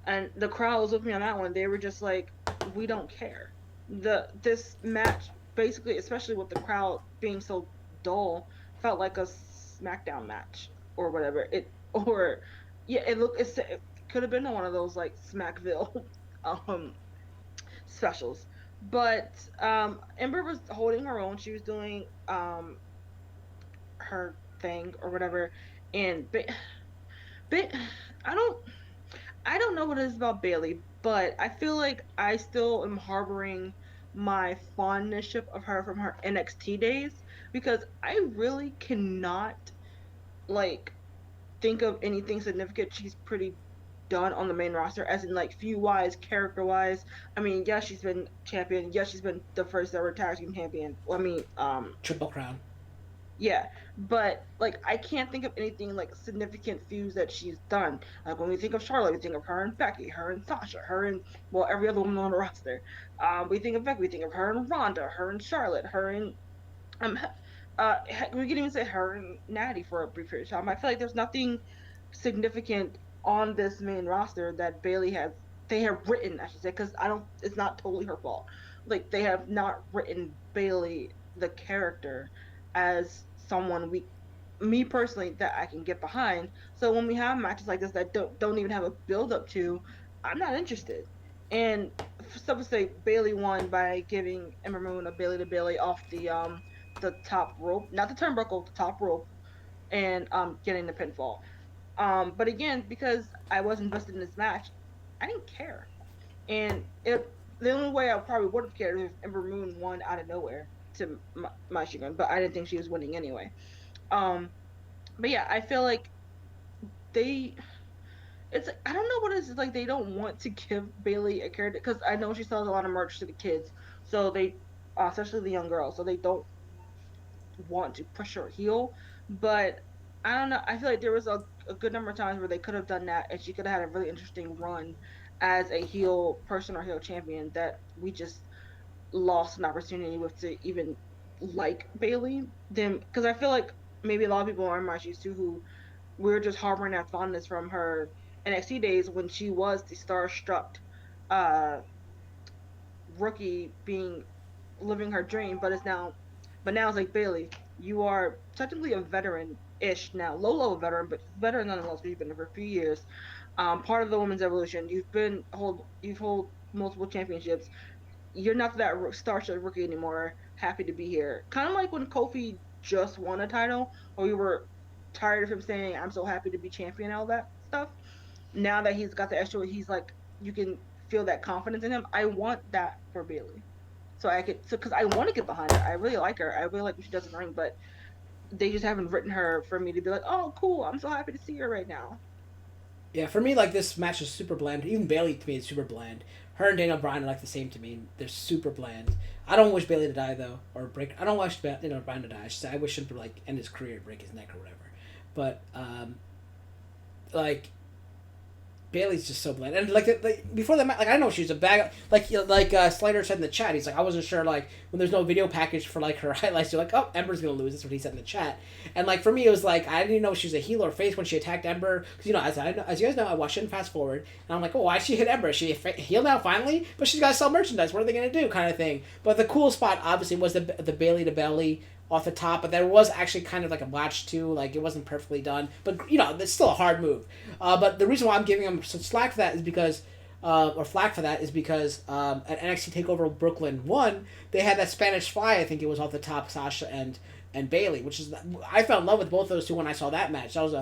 and the crowd was with me on that one. They were just like, we don't care. This match, basically, especially with the crowd being so dull, felt like a SmackDown match or whatever. It could have been one of those like Smackville specials. But Ember was holding her own. She was doing her thing or whatever, and I don't know what it is about Bayley, but I feel like I still am harboring my fondness of her from her NXT days, because I really cannot like think of anything significant she's pretty done on the main roster, as in like feud wise, character wise. I mean, yes, she's been champion. Yes, she's been the first ever tag team champion. Triple Crown. Yeah, but like I can't think of anything like significant feuds that she's done. Like when we think of Charlotte, we think of her and Becky, her and Sasha, her and every other woman on the roster. We think of Becky, we think of her and Ronda, her and Charlotte, her and we can even say her and Natty for a brief period of time. I feel like there's nothing significant on this main roster that they have written, I should say, because it's not totally her fault. Like they have not written Bayley the character as someone me personally, that I can get behind. So when we have matches like this that don't even have a build up to, I'm not interested. And some say Bayley won by giving Ember Moon a Bayley to Bayley off the top rope, not the turnbuckle, the top rope, and getting the pinfall. But again, because I was invested in this match, I didn't care. And the only way I probably would have cared is if Ember Moon won out of nowhere, to my chagrin, but I didn't think she was winning anyway. But yeah, I feel like I don't know what it is. It's like they don't want to give Bayley a character, because I know she sells a lot of merch to the kids, so they, especially the young girls, so they don't want to push her heel. But I don't know. I feel like there was a good number of times where they could have done that, and she could have had a really interesting run as a heel person or heel champion that we just lost an opportunity with to even like Bayley. Then, because I feel like maybe a lot of people are in my shoes too, who we're just harboring that fondness from her NXT days when she was the starstruck rookie living her dream, but now it's like, Bayley, you are technically a veteran-ish now, low-level veteran, but veteran nonetheless. Because you've been there for a few years. Part of the women's evolution. You've hold multiple championships. You're not that star-studded rookie anymore. Happy to be here. Kind of like when Kofi just won a title, or we were tired of him saying, "I'm so happy to be champion," and all that stuff. Now that he's got the extra, he's like, you can feel that confidence in him. I want that for Bayley. Because I want to get behind her. I really like her. I really like what she does in the ring, but they just haven't written her for me to be like, oh, cool. I'm so happy to see her right now. Yeah, for me, like, this match is super bland. Even Bayley, to me, is super bland. Her and Daniel Bryan are, like, the same to me. They're super bland. I don't wish Bayley to die, though, or break... I don't wish Daniel Bryan to die. I wish him to, like, end his career, break his neck or whatever. But, like... Bayley's just so bland, and like before the match, like I know she's a bag. Like Slater said in the chat, he's like, I wasn't sure, like, when there's no video package for like her highlights, you're like, oh, Ember's gonna lose. That's what he said in the chat. And like for me, it was like I didn't know if she was a heel or face when she attacked Ember, because as you guys know, I watched it in Fast Forward, and I'm like, oh, why did she hit Ember? Is she a heel now finally? But she's got to sell merchandise. What are they gonna do? Kind of thing. But the cool spot obviously was the Bayley to belly off the top, but there was actually kind of like a botch too, like it wasn't perfectly done, but it's still a hard move. But the reason why I'm giving him some slack for that is because, at NXT TakeOver Brooklyn 1, they had that Spanish Fly, I think it was off the top, Sasha and Bayley, which is, I fell in love with both those two when I saw that match. That was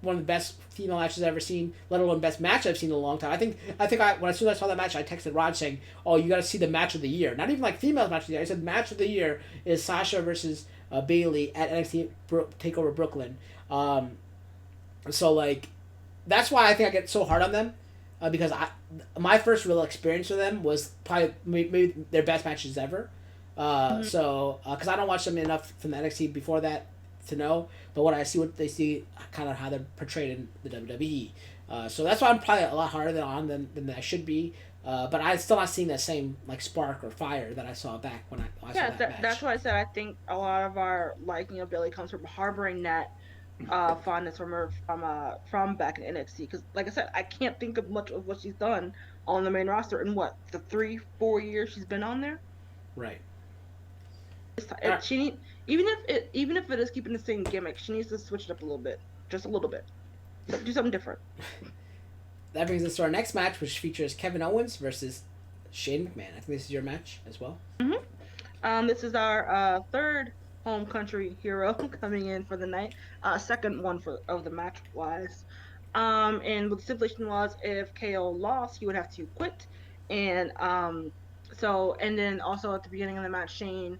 one of the best female matches I've ever seen, let alone best match I've seen in a long time. I think as soon as I saw that match, I texted Rod saying, "Oh, you got to see the match of the year." Not even like female match of the year. I said match of the year is Sasha versus Bayley at NXT Takeover Brooklyn. So like, that's why I think I get so hard on them, because my first real experience with them was probably maybe their best matches ever. So because I don't watch them enough from the NXT before that to know, but what they see kind of how they're portrayed in the WWE. So that's why I'm probably a lot harder than I should be. But I'm still not seeing that same like spark or fire that I saw back when I saw that match. That's why I said I think a lot of our liking of Bayley comes from harboring that fondness from her from back in NXT. Because like I said, I can't think of much of what she's done on the main roster in the 3-4 years she's been on there. Right. She even if it is keeping the same gimmick, she needs to switch it up a little bit, just a little bit, do something different. That brings us to our next match, which features Kevin Owens versus Shane McMahon. I think this is your match as well. This is our third home country hero coming in for the night. Second one of the match wise. And what the stipulation was, if KO lost, he would have to quit. And then also at the beginning of the match, Shane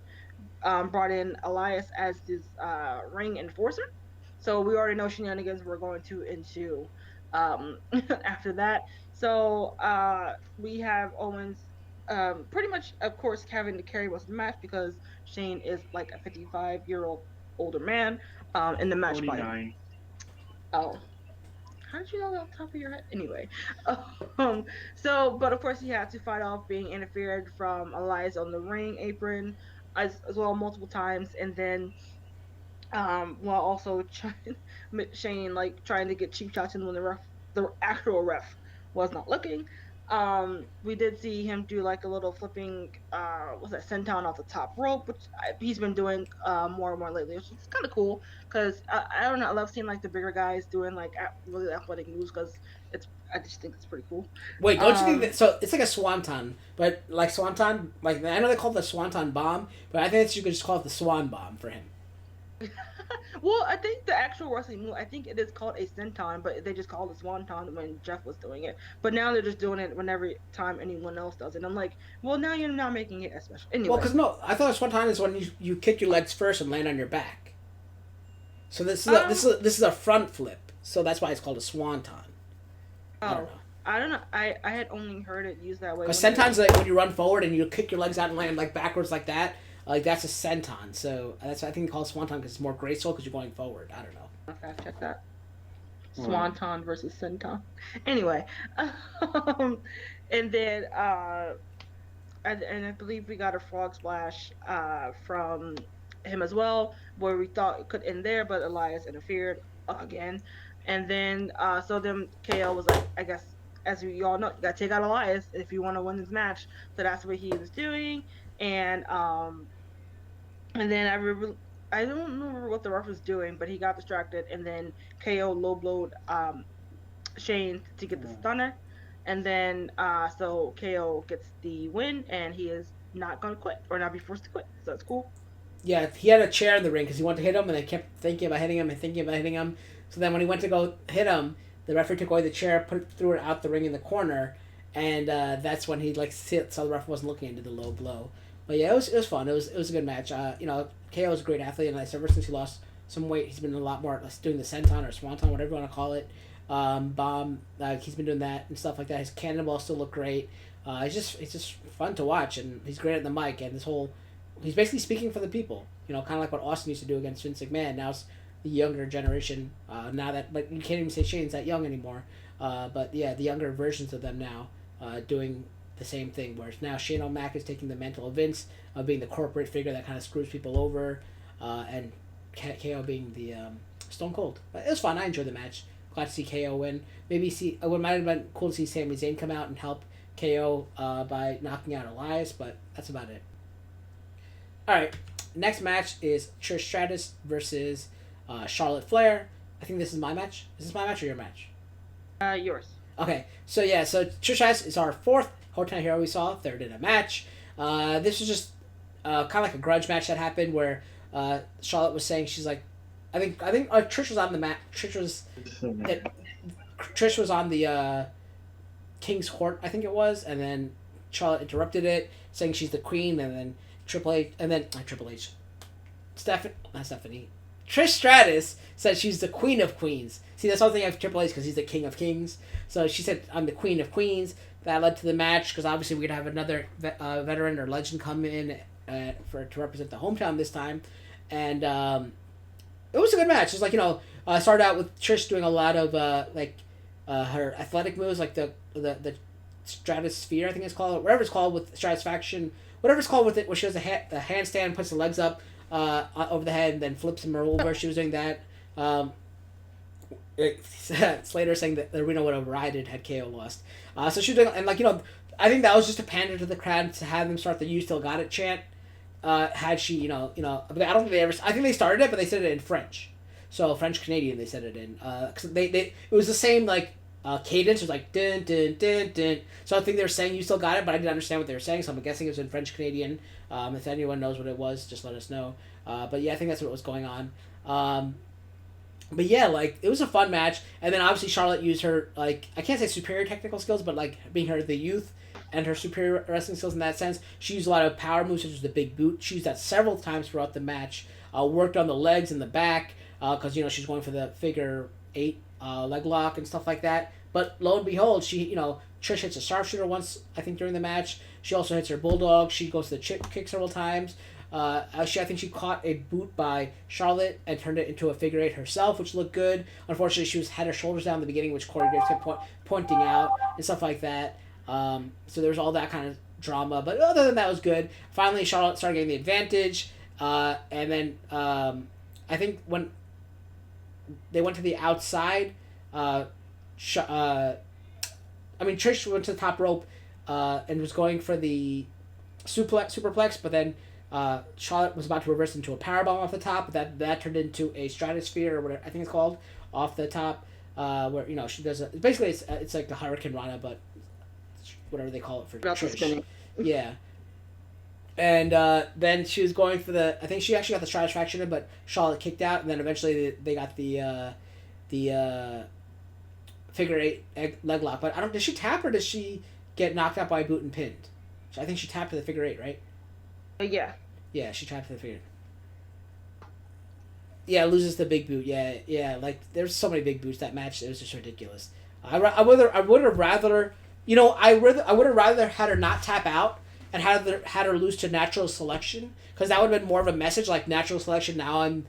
brought in Elias as his ring enforcer. So we already know shenanigans we're going to ensue after that. So we have Owens pretty much, of course, having to carry most of the match because Shane is like a 55-year-old older man in the match. 49. Oh. How did you know that off the top of your head? Anyway. But of course he had to fight off being interfered from Elias on the ring apron as well multiple times, and then while also Shane like trying to get cheap shots in when the actual ref was not looking. We did see him do like a little flipping senton off the top rope, which he's been doing more and more lately, which is kind of cool because I don't know, I love seeing like the bigger guys doing like really athletic moves because I just think it's pretty cool. Wait, don't you think that, so it's like a swanton, but like swanton, like I know they call it the swanton bomb, but I think you could just call it the swan bomb for him. Well, I think the actual wrestling move, I think it is called a senton, but they just called it swanton when Jeff was doing it. But now they're just doing it whenever time anyone else does it. I'm like, well, now you're not making it as special. Anyway. Well, because no, I thought a swanton is when you kick your legs first and land on your back. So this is a front flip, so that's why it's called a swanton. I don't know. I had only heard it used that way. Because senton's like when you run forward and you kick your legs out and land like backwards like that. Like that's a senton. So that's I think called swanton because it's more graceful because you're going forward. I don't know. I'll fact check that. Swanton versus senton. Anyway, and then and I believe we got a frog splash from him as well, where we thought it could end there, but Elias interfered again. And then so then KO was like, I guess as we all know, you gotta take out Elias if you want to win this match. So that's what he was doing, and then I don't remember what the ref was doing, but he got distracted, and then KO low blowed Shane to get the stunner, and then so KO gets the win, and he is not gonna quit or not be forced to quit. So that's cool. Yeah, he had a chair in the ring because he wanted to hit him, and they kept thinking about hitting him and thinking about hitting him. So then when he went to go hit him, the referee took away the chair, threw it out the ring in the corner, and that's when he saw the referee wasn't looking into the low blow. But yeah, it was fun. It was a good match. KO is a great athlete, and ever since he lost some weight, he's been a lot more doing the senton or swanton, whatever you want to call it. Bomb. He's been doing that and stuff like that. His cannonball still look great. It's just fun to watch, and he's great at the mic. And he's basically speaking for the people. Kind of like what Austin used to do against Vince McMahon. Now it's the younger generation. Now that you can't even say Shane's that young anymore. But yeah, the younger versions of them now doing the same thing. Whereas now Shane O'Mac is taking the mantle of Vince, being the corporate figure that kind of screws people over, and KO being the Stone Cold. But it was fun. I enjoyed the match. Glad to see KO win. Maybe it might have been cool to see Sami Zayn come out and help KO by knocking out Elias, but that's about it. All right, next match is Trish Stratus versus Charlotte Flair. I think this is my match. Is this my match or your match? Yours. Okay, so Trish Stratus is our fourth Hotel Hero we saw, third in a match. This was just kind of like a grudge match that happened where Charlotte was saying she's like, I think Trish was on the mat. Trish was on the King's Court, I think it was, and then Charlotte interrupted it, saying she's the queen, and then Trish Stratus said she's the queen of queens. See, that's something of Triple H because he's the king of kings. So she said, I'm the queen of queens. That led to the match because obviously we're going to have another veteran or legend come in to represent the hometown this time. And it was a good match. It was like, started out with Trish doing a lot of her athletic moves, like the Stratosphere, I think it's called, whatever it's called with Stratisfaction, whatever it's called with it, where she does the handstand, puts the legs up over the head, and then flips him over. She was doing that. Slater saying that the arena would have rioted had KO lost. So she was doing, and I think that was just to pander to the crowd to have them start the "You Still Got It" chant. Had she, I don't think they ever. I think they started it, but they said it in French. So French Canadian, they said it in. Cause it was the same cadence. It was like dun dun dun dun. So I think they were saying "You Still Got It," but I didn't understand what they were saying. So I'm guessing it was in French Canadian. If anyone knows what it was, just let us know. But yeah, I think that's what was going on. But yeah, it was a fun match, and then obviously Charlotte used her I can't say superior technical skills, but being her the youth and her superior wrestling skills in that sense, she used a lot of power moves such as the big boot. She used that several times throughout the match. Worked on the legs and the back because she's going for the figure 8 leg lock and stuff like that. But lo and behold, Trish hits a sharpshooter once, I think, during the match. She also hits her bulldog. She goes to the chip kick several times. I think she caught a boot by Charlotte and turned it into a figure 8 herself, which looked good. Unfortunately, she had her shoulders down in the beginning, which Corey Graves kept pointing out and stuff like that. So there was all that kind of drama. But other than that, it was good. Finally, Charlotte started getting the advantage. And then I think when they went to the outside, Trish went to the top rope and was going for the superplex, but then Charlotte was about to reverse into a powerbomb off the top, but that turned into a stratosphere or whatever I think it's called off the top, where she does basically it's like the Hurricane Rana, but whatever they call it for Trish. Yeah. And then she was going for I think she actually got the Stratisfaction in, but Charlotte kicked out, and then eventually they got the figure 8 leg lock. But did she tap or does she get knocked out by a boot and pinned? I think she tapped to the figure 8, right? Yeah. Yeah, she tapped to the figure. Yeah, loses the big boot. Yeah. There's so many big boots that match. It was just ridiculous. I would have rather, I would have rather had her not tap out and had her lose to natural selection, because that would have been more of a message, like natural selection. Now I'm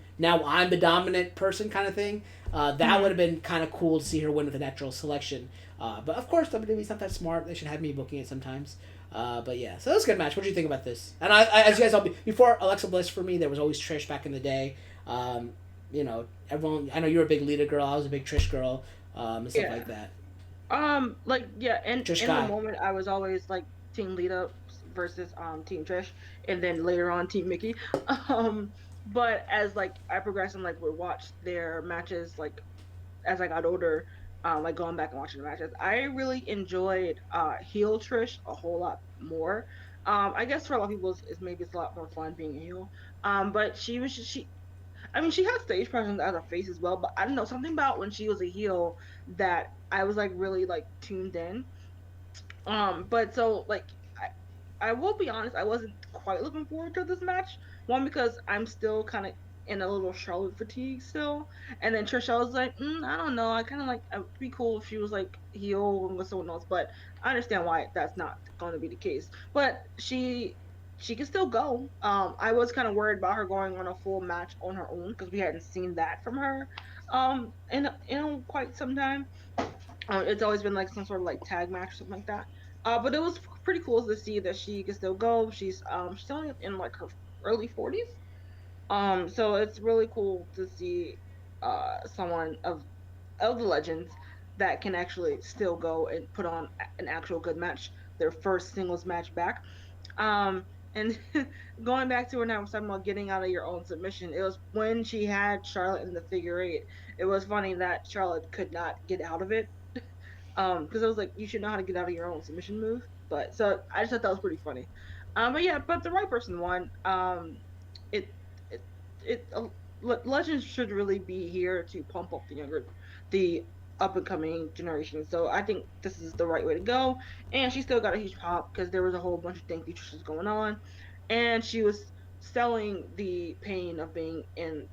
the dominant person kind of thing. That would have been kind of cool to see her win with a natural selection. But of course, WWE's not that smart. They should have me booking it sometimes. But yeah, so that was a good match. What did you think about this? And I as you guys know, before Alexa Bliss, for me, there was always Trish back in the day. Everyone. I know you were a big Lita girl. I was a big Trish girl. And stuff like that. In the moment, I was always Team Lita versus Team Trish, and then later on Team Mickey. But as like I progressed and like would watch their matches like as I got older, like going back and watching the matches, I really enjoyed heel Trish a whole lot more. I guess for a lot of people, maybe it's a lot more fun being a heel. But I mean, she had stage presence as a face as well. But I don't know, something about when she was a heel that I was like really like tuned in. But so like I will be honest, I wasn't quite looking forward to this match. One because I'm still kind of in a little Charlotte fatigue still, and then Trisha was like, I don't know, I kind of like it'd be cool if she was like heel with someone else, but I understand why that's not going to be the case. But she can still go. I was kind of worried about her going on a full match on her own because we hadn't seen that from her, in quite some time. It's always been like some sort of like tag match or something like that. But it was pretty cool to see that she can still go. She's only in like her early 40s. So it's really cool to see someone of the legends that can actually still go and put on an actual good match, their first singles match back. Um, and going back to when I was talking about getting out of your own submission, it was when she had Charlotte in the figure eight. It was funny that Charlotte could not get out of it, because I was like, you should know how to get out of your own submission move. But so I just thought that was pretty funny. But yeah, but the right person won. It it it Legends should really be here to pump up the up and coming generation. So I think this is the right way to go. And she still got a huge pop because there was a whole bunch of things features going on, and she was selling the pain of being in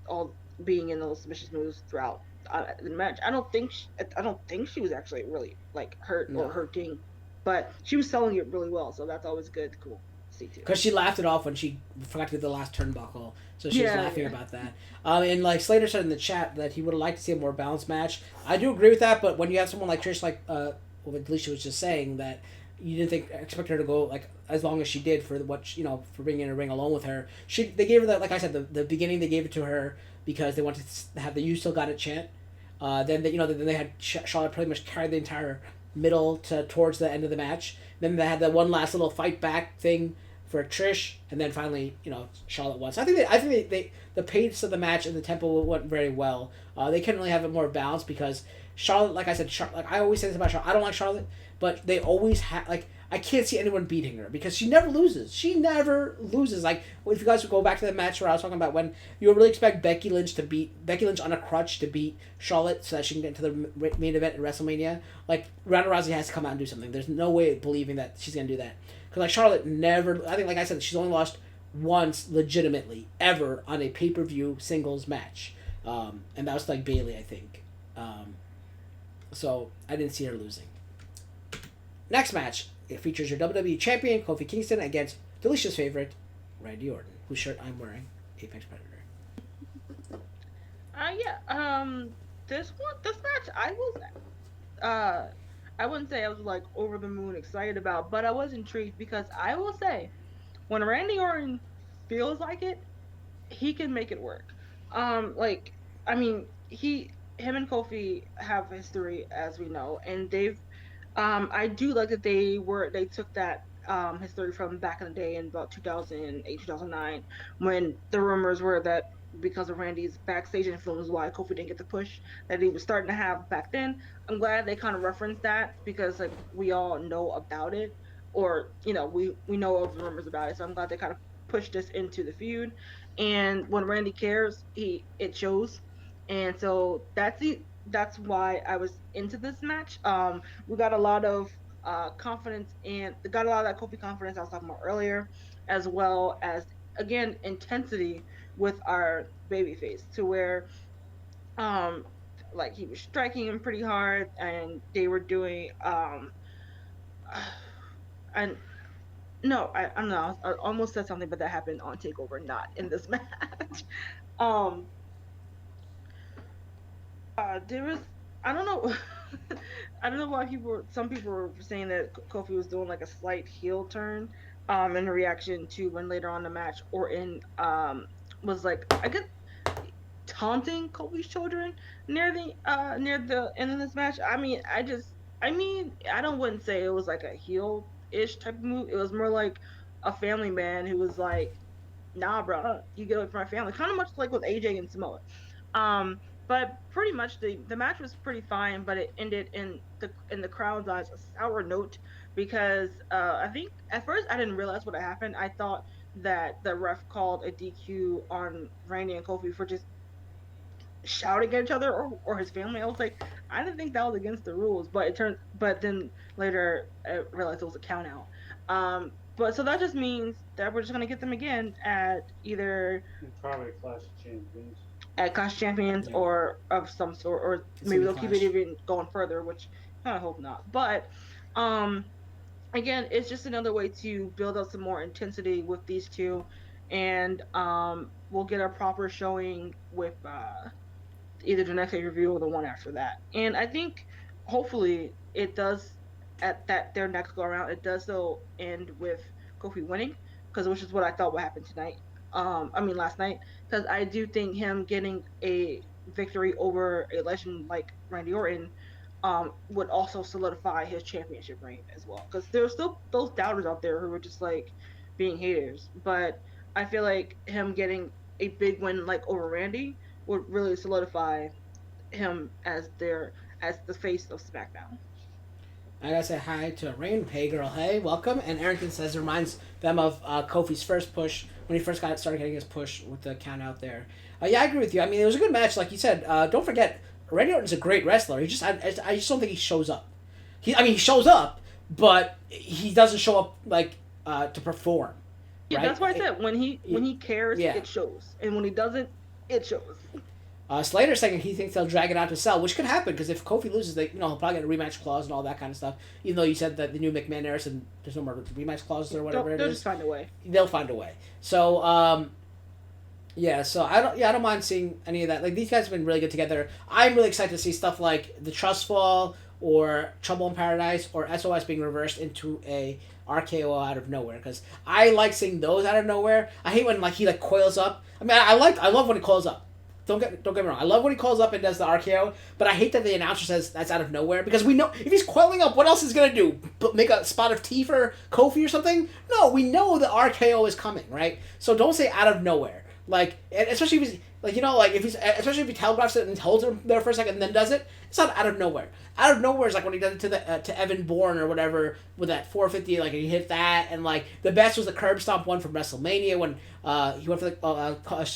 those submission moves throughout the match. I don't think she was actually really like hurt or No. hurting, but she was selling it really well. So that's always good, cool to see too. Because she laughed it off when she forgot to do the last turnbuckle, so she was Yeah, laughing yeah. about that. And like Slater said in the chat that he would have liked to see a more balanced match. I do agree with that, but when you have someone like Trish, like what Alicia was just saying, that you didn't expect her to go like as long as she did for for being in a ring alone with her. They gave her that, like I said, the beginning they gave it to her because they wanted to have the "You Still Got It" chant. Then they had Charlotte pretty much carry the entire middle to towards the end of the match. Then they had that one last little fight back thing for Trish, and then finally, Charlotte won. So I think the pace of the match and the tempo went very well. They couldn't really have it more balanced because Charlotte, like I said, like I always say this about Charlotte, I don't like Charlotte, but they always have like I can't see anyone beating her because she never loses. She never loses. Like if you guys go back to the match where I was talking about when you would really expect Becky Lynch on a crutch to beat Charlotte so that she can get into the main event in WrestleMania. Like Ronda Rousey has to come out and do something. There's no way believing that she's gonna do that because like Charlotte never. I think like I said, she's only lost once legitimately ever on a pay-per-view singles match, and that was like Bayley, I think. So I didn't see her losing. Next match, it features your WWE Champion Kofi Kingston against Delicia's favorite Randy Orton, whose shirt I'm wearing, Apex Predator. Yeah. This match, I wouldn't say I was like over the moon excited about, but I was intrigued because I will say, when Randy Orton feels like it, he can make it work. Like, I mean, him and Kofi have history, as we know, and I do like that they took that history from back in the day in about 2008, 2009, when the rumors were that because of Randy's backstage influence, why Kofi didn't get the push that he was starting to have back then. I'm glad they kind of referenced that because like we all know about it, or we know of the rumors about it. So I'm glad they kind of pushed this into the feud. And when Randy cares, it shows. And so that's why I was into this match. We got a lot of confidence, and got a lot of that Kofi confidence I was talking about earlier, as well as again intensity with our babyface, to where um like he was striking him pretty hard, and they were doing and no, I don't know. I almost said something, but that happened on Takeover, not in this match. um there was I don't know. I don't know why some people were saying that Kofi was doing like a slight heel turn, in reaction to when later on the match Orton was like, I guess, taunting Kofi's children near the end of this match. I don't wouldn't say it was like a heel ish type of move. It was more like a family man who was like nah, bro, you get away from my family. Kind of much like with AJ and Samoa. Um, but pretty much the match was pretty fine, but it ended in the crowd's eyes a sour note because I think at first I didn't realize what had happened. I thought that the ref called a DQ on Randy and Kofi for just shouting at each other or his family. I was like, I didn't think that was against the rules, but then later I realized it was a count out. But so that just means that we're just gonna get them again at either Probably Clash of Champions. At Clash Champions or of some sort, or maybe they'll keep it even going further, which I hope not. But again, it's just another way to build up some more intensity with these two, and we'll get a proper showing with either the next review or the one after that. And I think hopefully it does at that their next go around. It does though end with Kofi winning, which is what I thought would happen tonight. Last night, because I do think him getting a victory over a legend like Randy Orton would also solidify his championship reign as well. Because there's still those doubters out there who are just like being haters, but I feel like him getting a big win like over Randy would really solidify him as the face of SmackDown. I gotta say hi to Rain. Hey girl, hey, welcome. And Arrington says it reminds them of Kofi's first push when he first started getting his push with the count out there. Yeah, I agree with you. I mean, it was a good match, like you said. Don't forget, Randy Orton's a great wrestler. I just don't think he shows up. He shows up, but he doesn't show up like to perform. Yeah, right? That's why I said when he cares, it shows, and when he doesn't, it shows. Slater's saying he thinks they'll drag it out to sell, which could happen because if Kofi loses, he'll probably get a rematch clause and all that kind of stuff. Even though you said that the new McMahon era and there's no more rematch clauses or whatever it is, they'll just find a way. They'll find a way. So, So I don't mind seeing any of that. Like these guys have been really good together. I'm really excited to see stuff like the Trust Fall or Trouble in Paradise or SOS being reversed into a RKO out of nowhere because I like seeing those out of nowhere. I hate when he coils up. I mean, I love when he coils up. Don't get me wrong. I love when he calls up and does the RKO, but I hate that the announcer says that's out of nowhere because we know if he's coiling up, what else is gonna do? Make a spot of tea for Kofi or something? No, we know the RKO is coming, right? So don't say out of nowhere. Especially if he's especially if he telegraphs it and holds him there for a second and then does it. It's not out of nowhere. Out of nowhere is like when he does it to Evan Bourne or whatever with that 450. And he hit that and the best was the curb stomp one from WrestleMania when he went for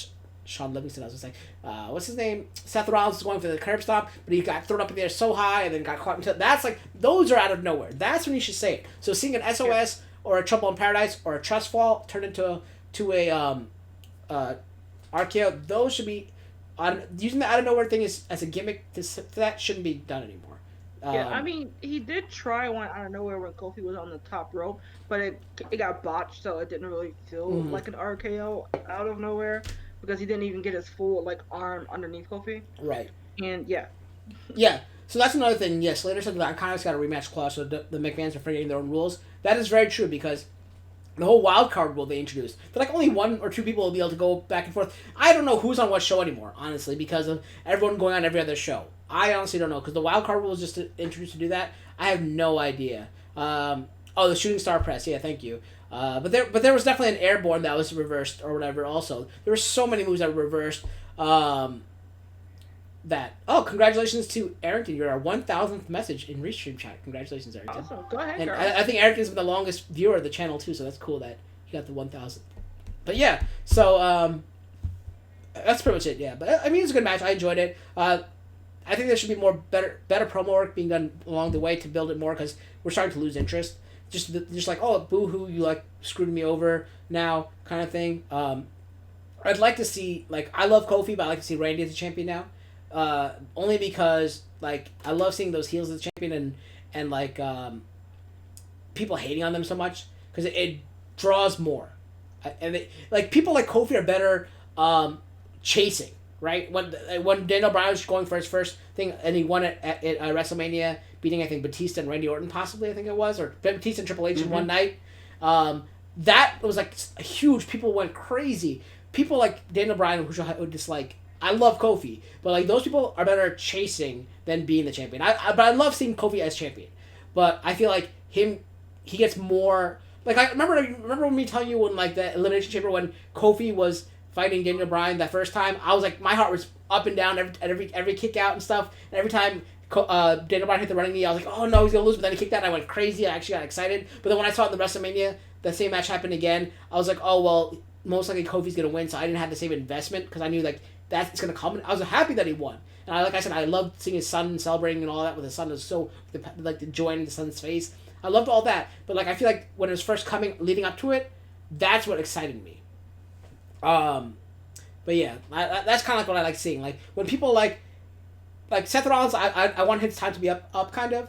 Sean Livingston, I was going to say, what's his name? Seth Rollins was going for the curb stomp, but he got thrown up in the air so high and then got caught into that's those are out of nowhere. That's when you should say it. So seeing an SOS or a Trouble in Paradise or a Trust Fall turn into a RKO, those should be using the out of nowhere thing as a gimmick that shouldn't be done anymore. He did try one out of nowhere when Kofi was on the top rope, but it got botched, so it didn't really feel like an RKO out of nowhere. Because he didn't even get his full arm underneath Kofi. Right. And yeah. Yeah. So that's another thing. Yes, Slater said that Iconics got a rematch clause, so the McMahons are forgetting their own rules. That is very true because the whole wild card rule they introduced, they're only one or two people will be able to go back and forth. I don't know who's on what show anymore, honestly, because of everyone going on every other show. I honestly don't know because the wild card rule was just introduced to do that. I have no idea. The Shooting Star Press. Yeah, thank you. But there was definitely an airborne that was reversed or whatever. Also, there were so many moves that were reversed. Congratulations to Arrington! You're our 1,000th message in Restream chat. Congratulations, Arrington. Awesome. Go ahead, and girl. I think Arrington's been the longest viewer of the channel too, so that's cool that he got the 1,000th. But yeah, so that's pretty much it. Yeah, but I mean it's a good match. I enjoyed it. I think there should be better promo work being done along the way to build it more because we're starting to lose interest. Just boo-hoo, you screwed me over now kind of thing. I'd like to see I love Kofi, but I'd like to see Randy as a champion now. Only because I love seeing those heels as a champion and people hating on them so much because it draws more. And people like Kofi are better chasing. Right when Daniel Bryan was going for his first thing and he won it at WrestleMania, beating I think Batista and Randy Orton possibly I think it was, or Batista and Triple H in one night. That was huge. People went crazy. People like Daniel Bryan, which I would dislike. I love Kofi, but those people are better chasing than being the champion. But I love seeing Kofi as champion. But I feel he gets more Like I remember when me telling you when like the Elimination Chamber when Kofi was fighting Daniel Bryan that first time, I was like my heart was up and down every kick out and stuff, and every time Daniel Bryan hit the running knee, I was like, oh no, he's gonna lose, but then he kicked out and I went crazy. I actually got excited, but then when I saw it in the WrestleMania, the same match happened again. I was like, oh well, most likely Kofi's gonna win, so I didn't have the same investment because I knew like that's gonna come. I was happy that he won, and like I said, I loved seeing his son celebrating and all that with his son. It was so like the joy in his son's face. I loved all that, but like I feel like when it was first coming, leading up to it, that's what excited me. But yeah, that's kind of like what I like seeing. Like when people like Seth Rollins, I want his time to be up kind of.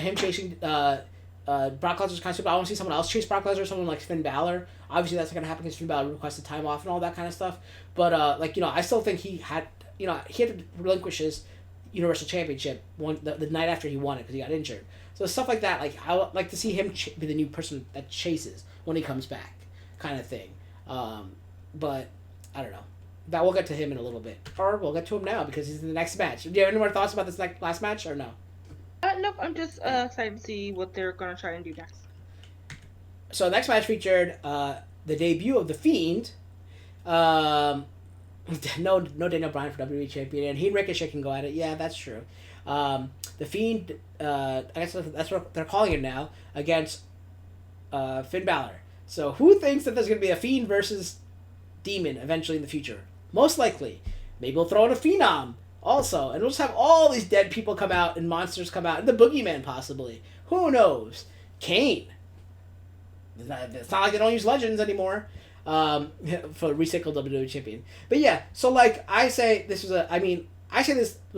Him chasing Brock Lesnar's kind of stupid. I want to see someone else chase Brock Lesnar, someone like Finn Balor. Obviously, that's not gonna happen because Finn Balor requested time off and all that kind of stuff. But like I still think he had to relinquish his Universal Championship the night after he won it because he got injured. So stuff like that, like I would like to see him be the new person that chases when he comes back, kind of thing. But I don't know. That we'll get to him in a little bit, or we'll get to him now because he's in the next match. Do you have any more thoughts about this last match, or no? Nope. I'm just excited to see what they're gonna try and do next. So the next match featured the debut of The Fiend. No Daniel Bryan for WWE Champion, and he and Ricochet can go at it. Yeah, that's true. The Fiend, I guess that's what they're calling it now, against Finn Balor. So who thinks that there's going to be a Fiend versus Demon eventually in the future? Most likely. Maybe we'll throw in a Phenom also, and we'll just have all these dead people come out and monsters come out, and the Boogeyman possibly. Who knows? Kane. It's not like they don't use legends anymore for recycled WWE Champion. But yeah, so like I say this was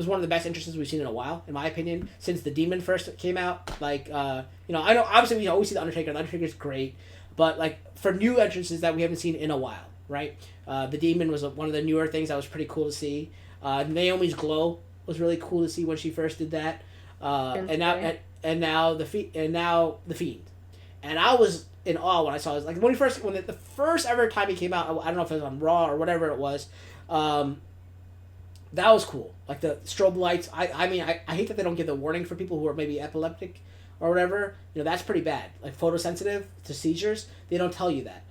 one of the best entrances we've seen in a while, in my opinion, since the Demon first came out. Like, I know obviously we always see the Undertaker. The Undertaker's great, but like for new entrances that we haven't seen in a while, right? The Demon was one of the newer things that was pretty cool to see. Naomi's glow was really cool to see when she first did that. And now the Fiend, and I was in awe when I saw this. Like when the first ever time he came out, I don't know if it was on Raw or whatever it was. That was cool. Like the strobe lights. I mean, I hate that they don't give the warning for people who are maybe epileptic or whatever. That's pretty bad. Like photosensitive to seizures. They don't tell you that.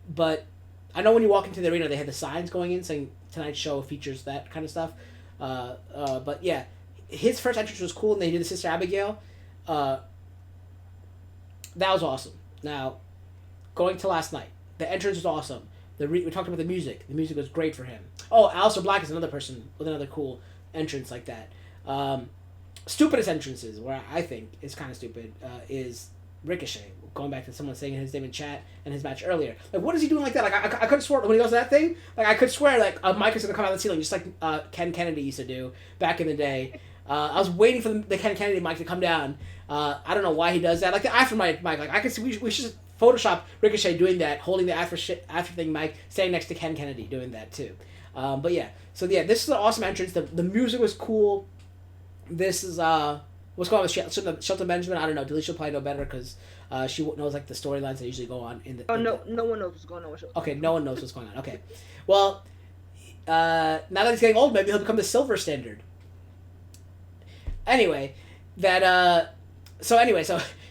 But I know when you walk into the arena, they had the signs going in saying tonight's show features that kind of stuff. But yeah, his first entrance was cool, and they did the Sister Abigail. That was awesome. Now, going to last night, the entrance was awesome. We talked about the music. The music was great for him. Oh, Aleister Black is another person with another cool entrance like that. Stupidest entrances, where I think is kind of stupid, is Ricochet. Going back to someone saying his name in chat and his match earlier. Like, what is he doing like that? Like, I could have sworn when he goes to that thing, like, I could swear, like, a mic is going to come out of the ceiling, just like Ken Kennedy used to do back in the day. I was waiting for the Ken Kennedy mic to come down. I don't know why he does that. Like, the AfterMat mic, like, I could see, we should Photoshop Ricochet doing that, holding the after thing mic, standing next to Ken Kennedy doing that too. But yeah, so yeah, this is an awesome entrance. The music was cool. This is what's going on with Shelton Benjamin. I don't know. Delisha will probably know better because she knows like the storylines that usually go on in the. No one knows what's going on with Shelton. Okay, no one knows what's going on. Okay, well, now that he's getting old, maybe he'll become the silver standard. Anyway, then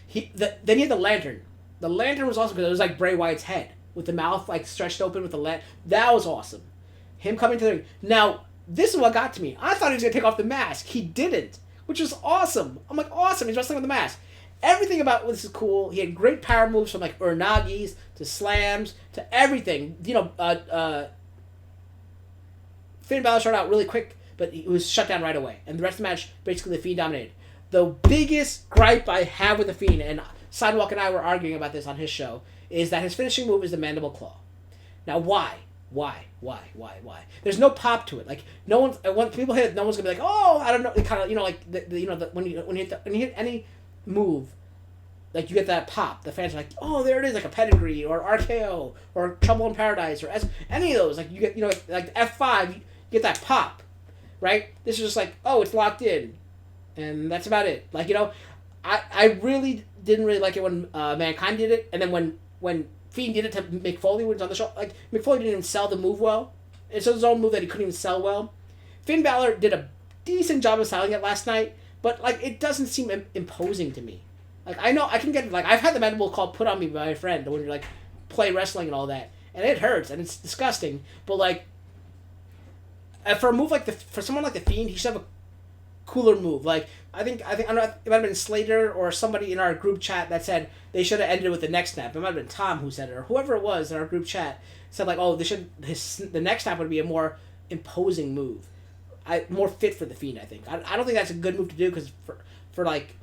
he had the lantern. The lantern was awesome because it was like Bray Wyatt's head with the mouth like stretched open with the lantern. That was awesome. Him coming to the ring. Now, this is what got to me. I thought he was going to take off the mask. He didn't, which was awesome. I'm like, awesome. He's wrestling with the mask. Everything about this is cool. He had great power moves from like Unagis to slams to everything. Finn Balor started out really quick, but he was shut down right away. And the rest of the match, basically the Fiend dominated. The biggest gripe I have with the Fiend, and Sidewalk and I were arguing about this on his show, is that his finishing move is the mandible claw. Now, why? There's no pop to it. Like when people hit it, no one's gonna be like, oh, I don't know. It kind of like when you hit any move, like you get that pop. The fans are like, oh, there it is, like a pedigree or RKO or Trouble in Paradise or any of those. Like you get like F5, you get that pop, right? This is just like, oh, it's locked in, and that's about it. Like I really didn't really like it when Mankind did it, and then when Fiend did it to Mick Foley when he was on the show. Like Mick Foley didn't even sell the move well. It's his own move that he couldn't even sell well. Finn Balor did a decent job of selling it last night, but like it doesn't seem imposing to me. Like, I know I can get, like, I've had the mandible claw put on me by my friend when you're, like, play wrestling and all that. And it hurts, and it's disgusting. But, like, for a move like for someone like the Fiend, he should have a cooler move. Like, I don't know, it might have been Slater or somebody in our group chat that said they should have ended with the neck snap. It might have been Tom who said it, or whoever it was in our group chat said, like, oh, the neck snap would be a more imposing move. More fit for the Fiend, I think. I don't think that's a good move to do, because for like,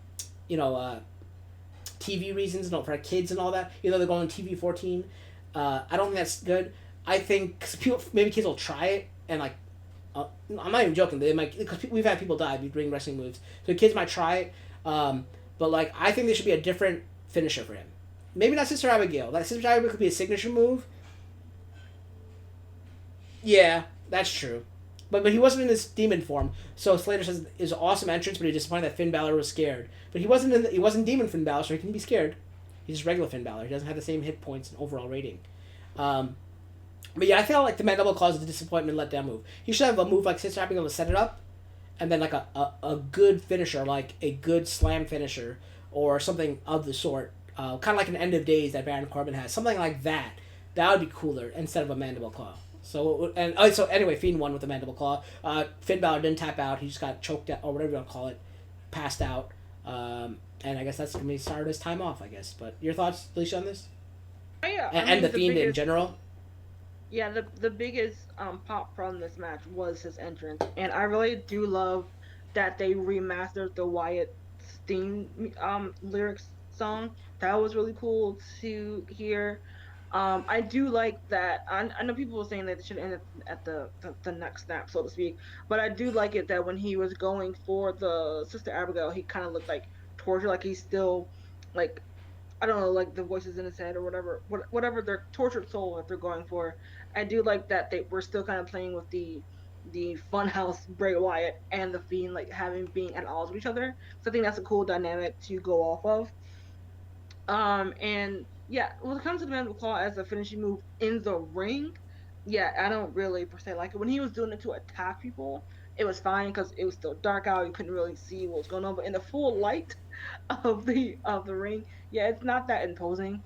TV reasons, for kids and all that, they're going TV 14. I don't think that's good. I think maybe kids will try it, and like, I'm not even joking. They might, because we've had people die doing wrestling moves, so kids might try it. But like, I think there should be a different finisher for him. Maybe not Sister Abigail. That Sister Abigail could be a signature move. Yeah, that's true. But he wasn't in his demon form, so Slater says it was an awesome entrance, but he disappointed that Finn Balor was scared. But he wasn't demon Finn Balor, so he can be scared. He's just regular Finn Balor. He doesn't have the same hit points and overall rating. But yeah, I feel like the mandible claw is a disappointment letdown move. He should have a move like Sister Abigail to set it up, and then like a good finisher, like a good slam finisher or something of the sort. Kind of like an End of Days that Baron Corbin has, something like that. That would be cooler instead of a mandible claw. So anyway, Fiend won with the mandible claw. Finn Balor didn't tap out. He just got choked out, or whatever you want to call it, passed out. And I guess that's gonna be start his time off, I guess. But your thoughts, Alicia, on this? Yeah, And the Fiend in general. Yeah, the biggest pop from this match was his entrance, and I really do love that they remastered the Wyatt theme lyrics song. That was really cool to hear. I do like that. I know people were saying that it should end at the neck snap, so to speak, but I do like it that when he was going for the Sister Abigail, he kind of looked like tortured, like he's still, like, I don't know, like the voices in his head or whatever their tortured soul that they're going for. I do like that they were still kind of playing with the Funhouse Bray Wyatt and the Fiend, like being at odds with each other. So I think that's a cool dynamic to go off of. And yeah, when it comes to the mandible claw as a finishing move in the ring, yeah, I don't really per se like it. When he was doing it to attack people, it was fine because it was still dark out. You couldn't really see what was going on. But in the full light of the ring, yeah, it's not that imposing.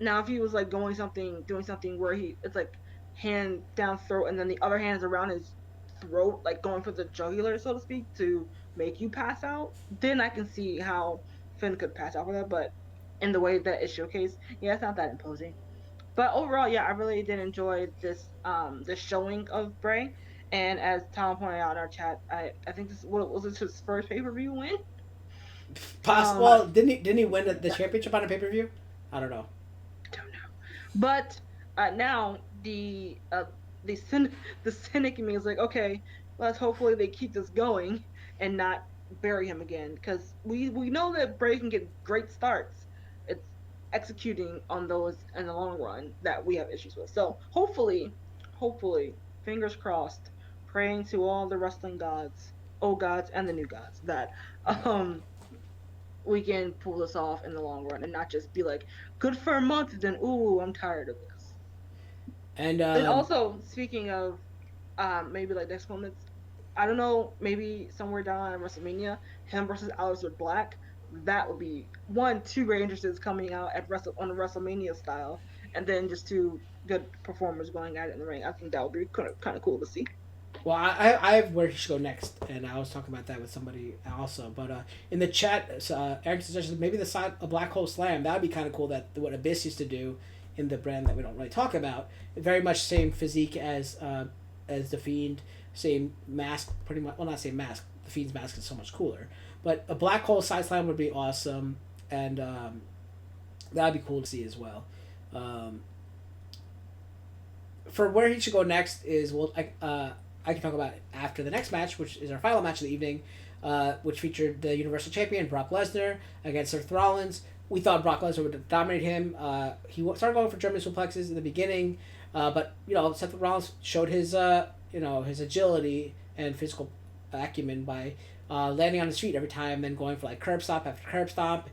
Now if he was like doing something where it's like hand down throat and then the other hand is around his throat, like going for the jugular, so to speak, to make you pass out, then I can see how Finn could pass out for that. But in the way that it's showcased, yeah, it's not that imposing. But overall, yeah, I really did enjoy this showing of Bray. And as Tom pointed out in our chat, I think this was his first pay-per-view win. Possible. Well, didn't he win the championship on a pay-per-view? I don't know. But now the cynic in me is like, okay, let's hopefully they keep this going and not bury him again, because we know that Bray can get great starts. It's executing on those in the long run that we have issues with. So hopefully, fingers crossed, praying to all the wrestling gods, old gods and the new gods, that we can pull this off in the long run and not just be like, good for a month, then ooh, I'm tired of this. And also, speaking of maybe like next moments, I don't know, maybe somewhere down at WrestleMania, him versus Aleister Black, that would be two great entrances coming out on the WrestleMania style, and then just two good performers going at it in the ring. I think that would be kind of cool to see. Well, I have where he should go next, and I was talking about that with somebody also. But in the chat, Eric suggested maybe a Black Hole Slam. That would be kind of cool. That what Abyss used to do in the brand that we don't really talk about. Very much same physique as the Fiend, same mask, pretty much. Well, not same mask. The Fiend's mask is so much cooler. But a Black Hole Side Slam would be awesome, and that would be cool to see as well. For where he should go next is I can talk about it after the next match, which is our final match of the evening, which featured the Universal Champion, Brock Lesnar, against Seth Rollins. We thought Brock Lesnar would dominate him. He started going for German suplexes in the beginning, but Seth Rollins showed his his agility and physical acumen by landing on his feet every time, then going for like curb stomp after curb stomp,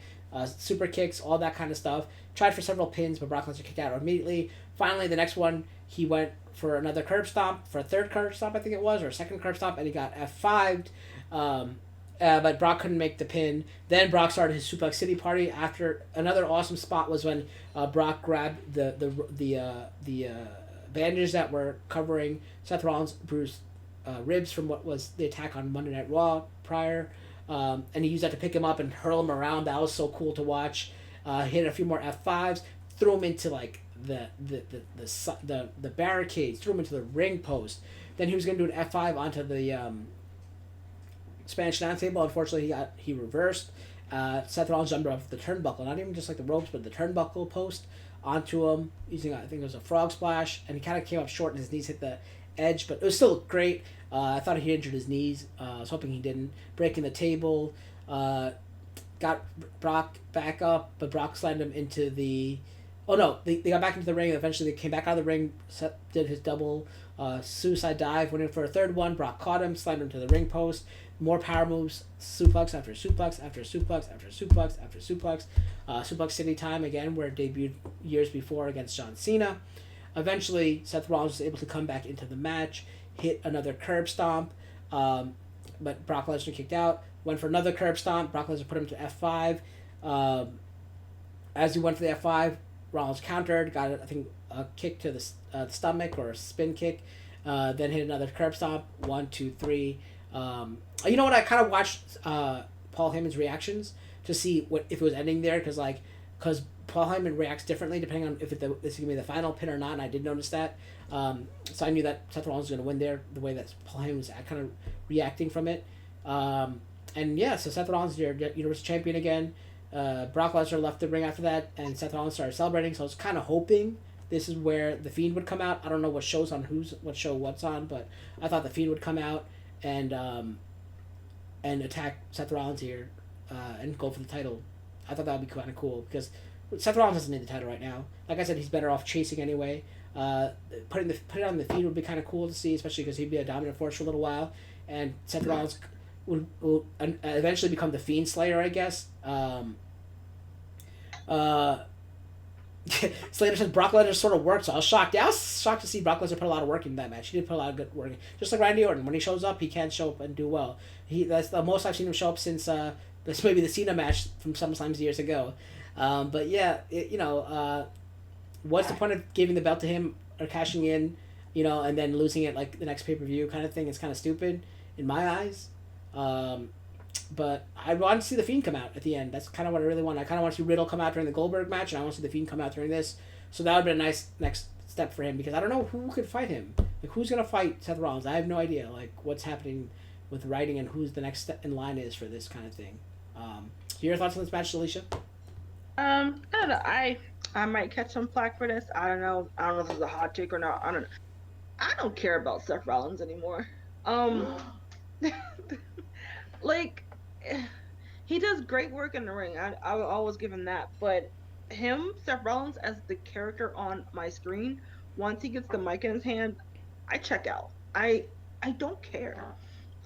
super kicks, all that kind of stuff. Tried for several pins, but Brock Lesnar kicked out immediately. Finally, the next one, he went for another curb stomp, for a third curb stomp, I think it was, or a second curb stomp, and he got F5'd. but Brock couldn't make the pin. Then Brock started his Suplex City party. After another awesome spot was when Brock grabbed the bandages that were covering Seth Rollins' bruised ribs from what was the attack on Monday Night Raw prior, and he used that to pick him up and hurl him around. That was so cool to watch. Hit a few more F5s, threw him into like the barricades, threw him into the ring post. Then he was going to do an F5 onto the Spanish announce table. Unfortunately, he reversed. Seth Rollins jumped off the turnbuckle, not even just like the ropes, but the turnbuckle post onto him using, I think it was a frog splash, and he kind of came up short and his knees hit the edge, but it was still great. I thought he injured his knees. I was hoping he didn't. Breaking the table, got Brock back up, but Brock slammed him into the... Oh no, they got back into the ring, and eventually they came back out of the ring. Seth did his double suicide dive, went in for a third one. Brock caught him, slammed him to the ring post. More power moves, suplex after suplex after suplex after suplex after suplex. Suplex City time again, where it debuted years before against John Cena. Eventually, Seth Rollins was able to come back into the match, hit another curb stomp, but Brock Lesnar kicked out. Went for another curb stomp. Brock Lesnar put him to F5. As he went for the F5, Rollins countered, got I think a kick to the stomach or a spin kick, then hit another curb stomp. 1, 2, 3. You know what? I kind of watched Paul Heyman's reactions to see if it was ending there, because Paul Heyman reacts differently depending on if this is gonna be the final pin or not, and I did notice that. So I knew that Seth Rollins was gonna win there, the way that Paul Heyman was kind of reacting from it. And yeah, so Seth Rollins is your Universal Champion again. Brock Lesnar left the ring after that, and Seth Rollins started celebrating. So I was kind of hoping this is where the Fiend would come out. I don't know what show's on what show what's on, but I thought the Fiend would come out and attack Seth Rollins here and go for the title. I thought that would be kind of cool, because Seth Rollins doesn't need the title right now. Like I said, he's better off chasing anyway. Putting it on the Fiend would be kind of cool to see, especially because he'd be a dominant force for a little while, and Seth Rollins would eventually become the Fiend Slayer, I guess. Slater says Brock Lesnar sort of worked, so I was shocked. Yeah, I was shocked to see Brock Lesnar put a lot of work in that match. He did put a lot of good work in. Just like Randy Orton, when he shows up, he can show up and do well. That's the most I've seen him show up since this maybe the Cena match from SummerSlam years ago. But yeah, what's the point of giving the belt to him or cashing in, and then losing it like the next pay-per-view kind of thing? It's kind of stupid in my eyes. But I want to see the Fiend come out at the end. That's kind of what I really want. I kind of want to see Riddle come out during the Goldberg match, and I want to see the Fiend come out during this. So that would be a nice next step for him, because I don't know who could fight him. Like, who's going to fight Seth Rollins? I have no idea, like, what's happening with writing and who's the next step in line is for this kind of thing. Your thoughts on this match, Alicia? I don't know. I might catch some flack for this. I don't know. I don't know if it's a hot take or not. I don't know. I don't care about Seth Rollins anymore. Like, he does great work in the ring. I will always give him that. But Seth Rollins, as the character on my screen, once he gets the mic in his hand, I check out. I don't care.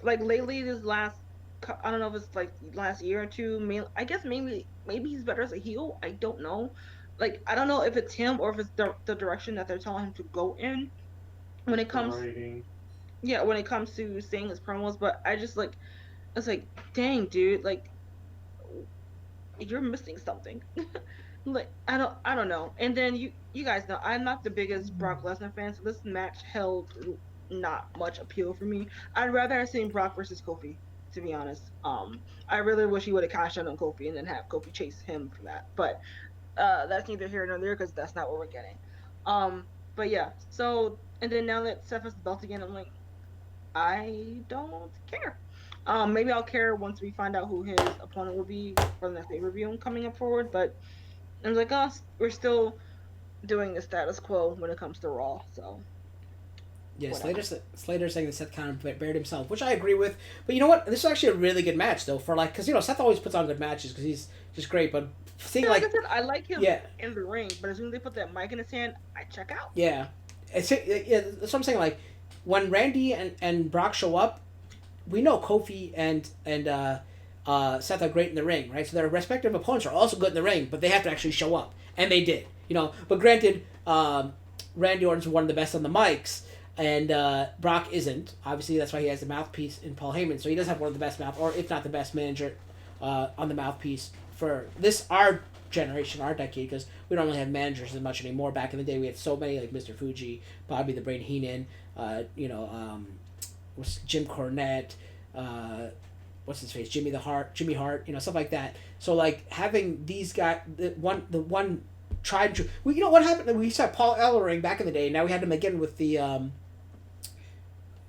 Like, lately, I don't know if it's like last year or two, I guess maybe he's better as a heel. I don't know. Like, I don't know if it's him or if it's the direction that they're telling him to go in when it comes to saying his promos. But I just it's like, dang, dude, like, you're missing something. Like, I don't know. And then you guys know I'm not the biggest Brock Lesnar fan, so this match held not much appeal for me. I'd rather have seen Brock versus Kofi, to be honest. I really wish he would have cashed out on Kofi and then have Kofi chase him for that. But that's neither here nor there, because that's not what we're getting. But yeah, so, and then now that Seth has the belt again, I'm like, I don't care. Maybe I'll care once we find out who his opponent will be for the next pay-per-view coming up forward. But I was like, we're still doing the status quo when it comes to Raw. So yeah, Slater saying that Seth kind of buried himself, which I agree with. But you know what? This is actually a really good match, though, for like, because Seth always puts on good matches because he's just great. But seeing like I said, I like him in the ring, but as soon as they put that mic in his hand, I check out. Yeah, that's what I'm saying. Like, when Randy and Brock show up, we know Kofi and Seth are great in the ring, right? So their respective opponents are also good in the ring, but they have to actually show up, and they did, But granted, Randy Orton's one of the best on the mics, and Brock isn't. Obviously, that's why he has the mouthpiece in Paul Heyman. So he does have one of the best or if not the best manager on the mouthpiece for our generation, our decade, because we don't really have managers as much anymore. Back in the day, we had so many, like Mr. Fuji, Bobby the Brain Heenan, Jim Cornette, what's his face, Jimmy Hart, stuff like that. So like having these guys, the one tried and true. Well, you know what happened? We saw Paul Ellering back in the day. Now we had him again with the I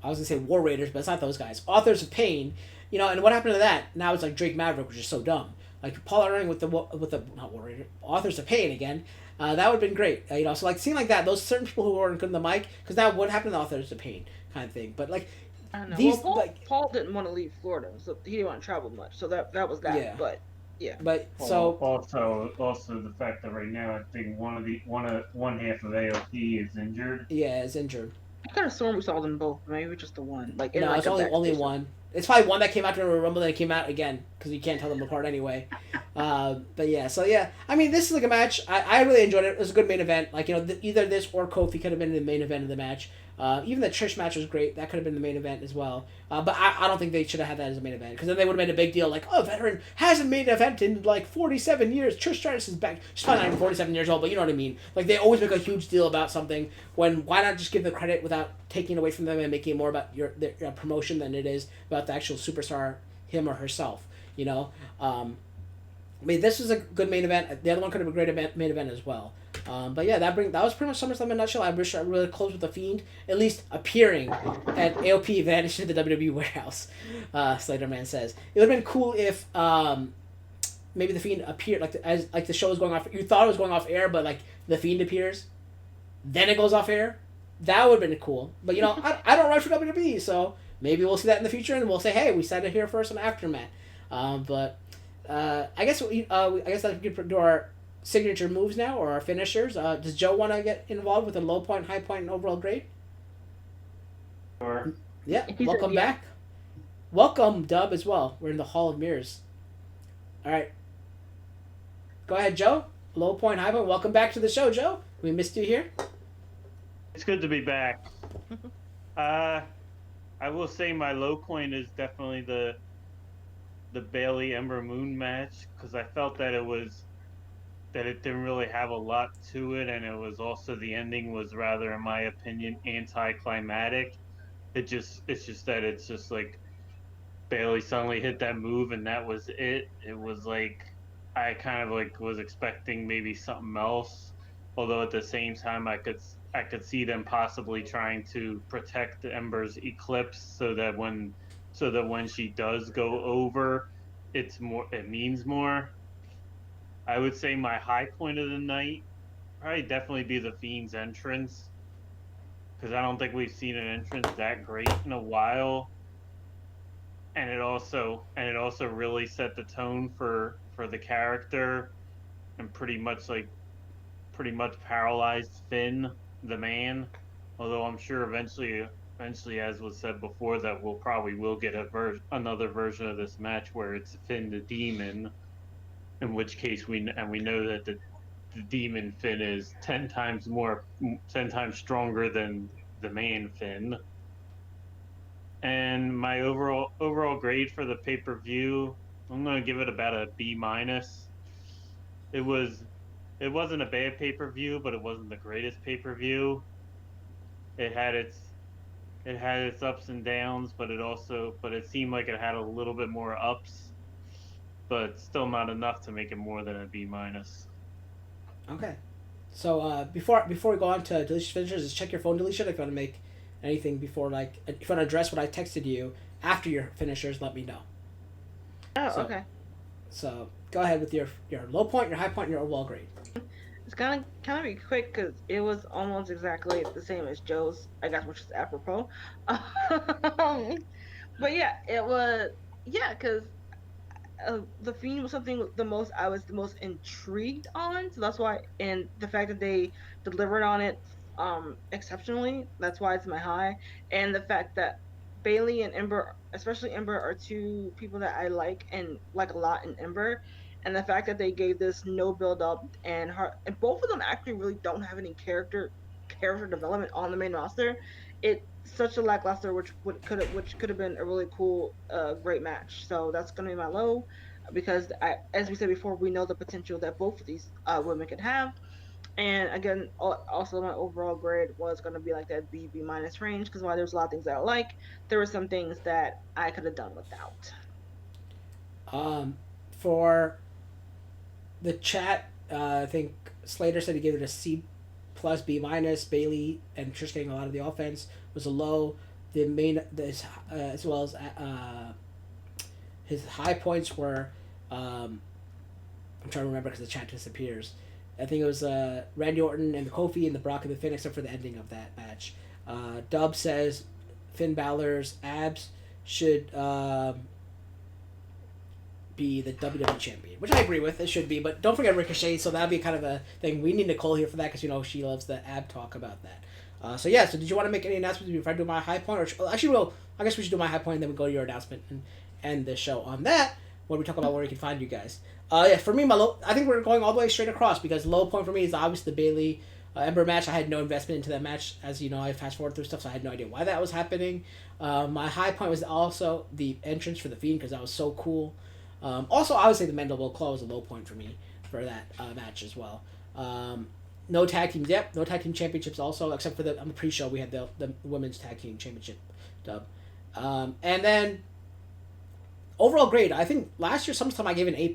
was gonna say War Raiders, but it's not those guys. Authors of Pain, and what happened to that? Now it's like Drake Maverick, which is so dumb. Like Paul Ellering with the not War Raiders, Authors of Pain again. That would have been great. So like seeing like that, those certain people who weren't good in the mic, because now what happened to Authors of Pain kind of thing. But like I don't know. these, Paul didn't want to leave Florida, so he didn't want to travel much. So that was that. Yeah. But yeah. But also the fact that right now I think one half of AOP is injured. Yeah, is injured. I could have sworn we saw them both. Maybe just the one. Like no, it's only one. It's probably one that came out during the Rumble, then it came out again because you can't tell them apart anyway. But yeah, so yeah, I mean, this is like a match. I really enjoyed it. It was a good main event. Like either this or Kofi could have been the main event of the match. Even the Trish match was great. That could have been the main event as well. But I don't think they should have had that as a main event because then they would have made a big deal like, oh, veteran hasn't made an event in like 47 years. Trish Stratus is back. She's probably not even 47 years old, but you know what I mean. Like they always make a huge deal about something when why not just give the credit without taking away from them and making it more about their promotion than it is about the actual superstar, him or herself. I mean, this was a good main event. The other one could have been a great main event as well. But yeah, that was pretty much SummerSlam in a nutshell. I wish I really closed with The Fiend at least appearing at AOP vanished in the WWE warehouse. Slaterman says it would have been cool if maybe The Fiend appeared as the show was going off. You thought it was going off air, but like The Fiend appears, then it goes off air. That would have been cool. But I don't write for WWE, so maybe we'll see that in the future, and we'll say, hey, we said it here first on AfterMat. I guess that we could do our signature moves now or our finishers. Does Joe want to get involved with a low point, high point, and overall grade? Sure. Yeah. Welcome back. Welcome, Dub, as well. We're in the Hall of Mirrors. All right. Go ahead, Joe. Low point, high point. Welcome back to the show, Joe. We missed you here. It's good to be back. I will say my low point is definitely the Bailey Ember Moon match because I felt that it didn't really have a lot to it, and it was also the ending was rather, in my opinion, anticlimactic. It's just like Bailey suddenly hit that move and that was it. It was like I kind of like was expecting maybe something else, although at the same time I could see them possibly trying to protect Ember's Eclipse so that when she does go over, it means more. I would say my high point of the night probably definitely be the Fiend's entrance, because I don't think we've seen an entrance that great in a while, and it also really set the tone for the character, and pretty much paralyzed Finn the man. Although I'm sure eventually, as was said before, that we'll get another version of this match where it's Finn the Demon, in which case we know that the Demon Finn is 10 times stronger than the man Finn. And my overall grade for the pay-per-view, I'm gonna give it about a B-. It wasn't a bad pay-per-view, but it wasn't the greatest pay-per-view. It had its ups and downs, but it seemed like it had a little bit more ups, but still not enough to make it more than a B-. Okay. So before we go on to deletion finishers, just check your phone deletion if you want to make anything before, like if you want to address what I texted you after your finishers, let me know. Oh, okay. So go ahead with your low point, your high point, and your overall grade. It's gonna be quick because it was almost exactly the same as Joe's, I guess, which is apropos. But yeah, it was because the Fiend was something I was the most intrigued on, so that's why, and the fact that they delivered on it exceptionally, that's why it's my high, and the fact that Bailey and Ember, especially Ember, are two people that I like a lot in Ember. And the fact that they gave this no build up and both of them actually really don't have any character character development on the main roster, it's such a lackluster, which could have been a really cool, great match. So that's gonna be my low, because as we said before, we know the potential that both of these women could have. And again, also my overall grade was going to be like that B minus range, because while there's a lot of things that I like, there were some things that I could have done without. For the chat, I think Slater said he gave it a C plus B minus. Bailey and Trish getting a lot of the offense was a low. The main this as well as his high points were I'm trying to remember because the chat disappears. I think it was Randy Orton and the Kofi and the Brock and the Finn, except for the ending of that match. Dub says Finn Balor's abs should be the WWE champion, which I agree with. It should be, but don't forget Ricochet. So that'd be kind of a thing. We need Nicole here for that because she loves the ab talk about that. So did you want to make any announcements before I do my high point? Or actually, well, I guess we should do my high point and then we go to your announcement and end the show on that. When we talk about where we can find you guys. For me, my low, I think we're going all the way straight across because low point for me is obviously the Bailey Ember match. I had no investment into that match, as you know. I fast forward through stuff, so I had no idea why that was happening. My high point was also the entrance for the Fiend because that was so cool. Also, I would say the Mandible Claw was a low point for me for that match as well. No tag teams, no tag team championships also, except for on the pre-show we had the women's tag team championship dub, and then. Overall grade, I think last year sometime I gave an A+.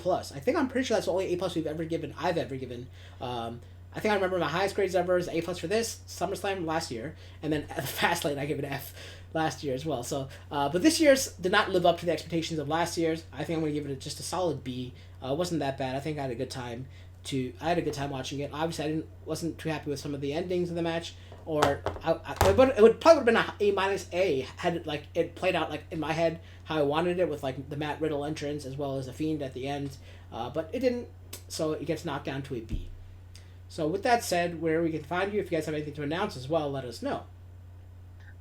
I'm pretty sure that's the only A+ I've ever given. I think I remember my highest grades ever is A+ for this SummerSlam last year, and then at the Fastlane I gave an F last year as well. So, but this year's did not live up to the expectations of last year's. I think I'm going to give it just a solid B. It wasn't that bad. I think I had a good time watching it. Obviously, wasn't too happy with some of the endings of the match. But it would probably have been a minus A had it played out in my head how I wanted it with the Matt Riddle entrance as well as the Fiend at the end, but it didn't, so it gets knocked down to a B. So with that said, where we can find you, if you guys have anything to announce as well, let us know.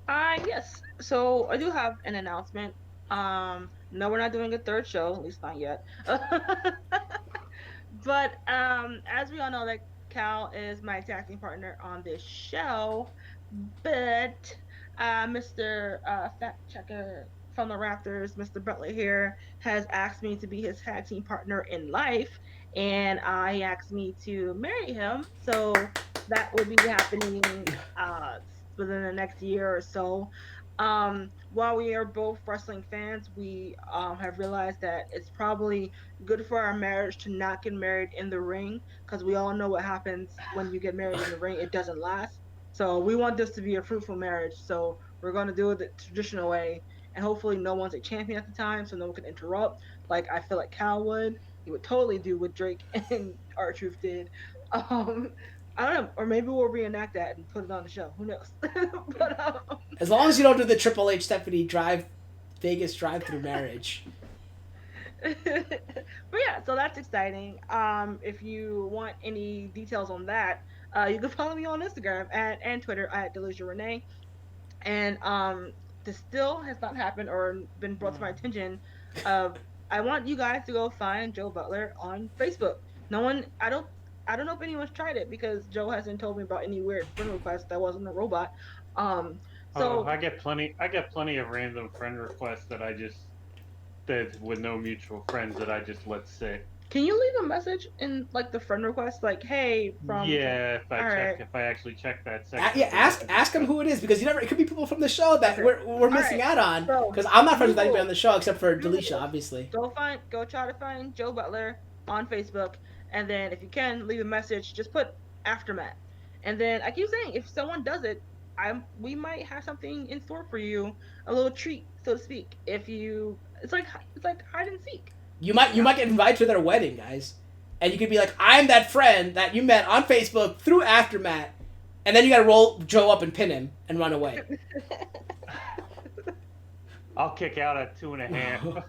Yes. So I do have an announcement. No, we're not doing a third show, at least not yet. But as we all know, that Cal is my tag team partner on this show, but Mr. Fact Checker from the Raptors, Mr. Butler here, has asked me to be his tag team partner in life, and he asked me to marry him. So that will be happening within the next year or so. While we are both wrestling fans, we have realized that it's probably good for our marriage to not get married in the ring, because we all know what happens when you get married in the ring. It doesn't last. So we want this to be a fruitful marriage. So we're going to do it the traditional way, and hopefully no one's a champion at the time, so no one can interrupt. Like I feel like Cal would. He would totally do what Drake and R-Truth did. I don't know, or maybe we'll reenact that and put it on the show. Who knows? But, as long as you don't do the Triple H Stephanie Vegas drive-through marriage. But yeah, so that's exciting. If you want any details on that, you can follow me on Instagram and Twitter at DelusionRenee. And this still has not happened or been brought to my attention. I want you guys to go find Joe Butler on Facebook. I don't know if anyone's tried it because Joe hasn't told me about any weird friend requests that wasn't a robot. I get plenty of random friend requests that with no mutual friends that I just let sit. Can you leave a message in the friend request, hey, from? Yeah, if I actually check that section. Ask him who it is, because it could be people from the show that we're missing out on. Because I'm not friends with anybody on the show except for Delisha, obviously. Go try to find Joe Butler on Facebook, and then if you can leave a message, just put AfterMat, and then I keep saying if someone does it, we might have something in store for you, a little treat, so to speak. It's like hide and seek. You might get invited to their wedding, guys, and you could be like, I'm that friend that you met on Facebook through AfterMat, and then you gotta roll Joe up and pin him and run away. I'll kick out at 2.5.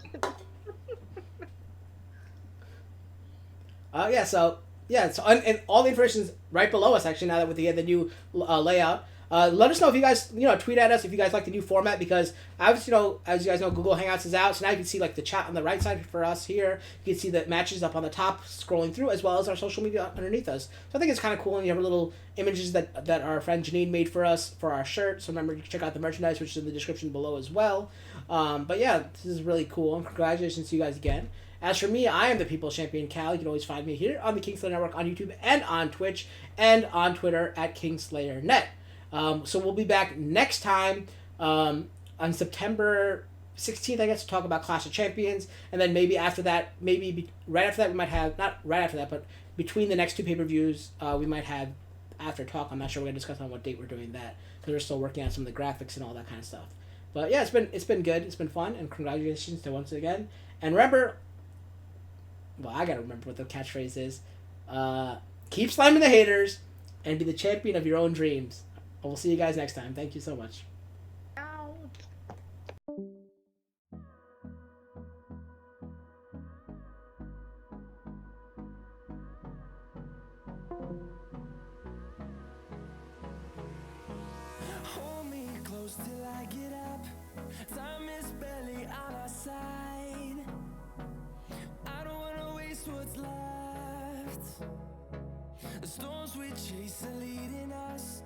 So Yeah, so and all the information is right below us actually now that with the new layout. Let us know if you guys tweet at us if you guys like the new format because as you guys know Google Hangouts is out, so now you can see like the chat on the right side for us here. You can see the matches up on the top scrolling through as well as our social media underneath us. So I think it's kind of cool, and you have little images that our friend Janine made for us for our shirt. So remember to check out the merchandise, which is in the description below as well. But yeah, this is really cool, and congratulations to you guys again. As for me, I am the People's Champion Cal. You can always find me here on the Kingslayer Network on YouTube and on Twitch and on Twitter at KingslayerNet. So we'll be back next time on September 16th, I guess, to talk about Clash of Champions. And then maybe after that, right after that, we might have, not right after that, but between the next two pay-per-views, we might have After Talk. I'm not sure we're going to discuss on what date we're doing that because we're still working on some of the graphics and all that kind of stuff. But yeah, it's been good. It's been fun. And congratulations to once again. And remember, well, I got to remember what the catchphrase is. Keep slamming the haters and be the champion of your own dreams. We'll see you guys next time. Thank you so much. Ow. Hold me close till I get up. Time is barely on our side. I don't wanna waste what's left. The storms we chase are leading us.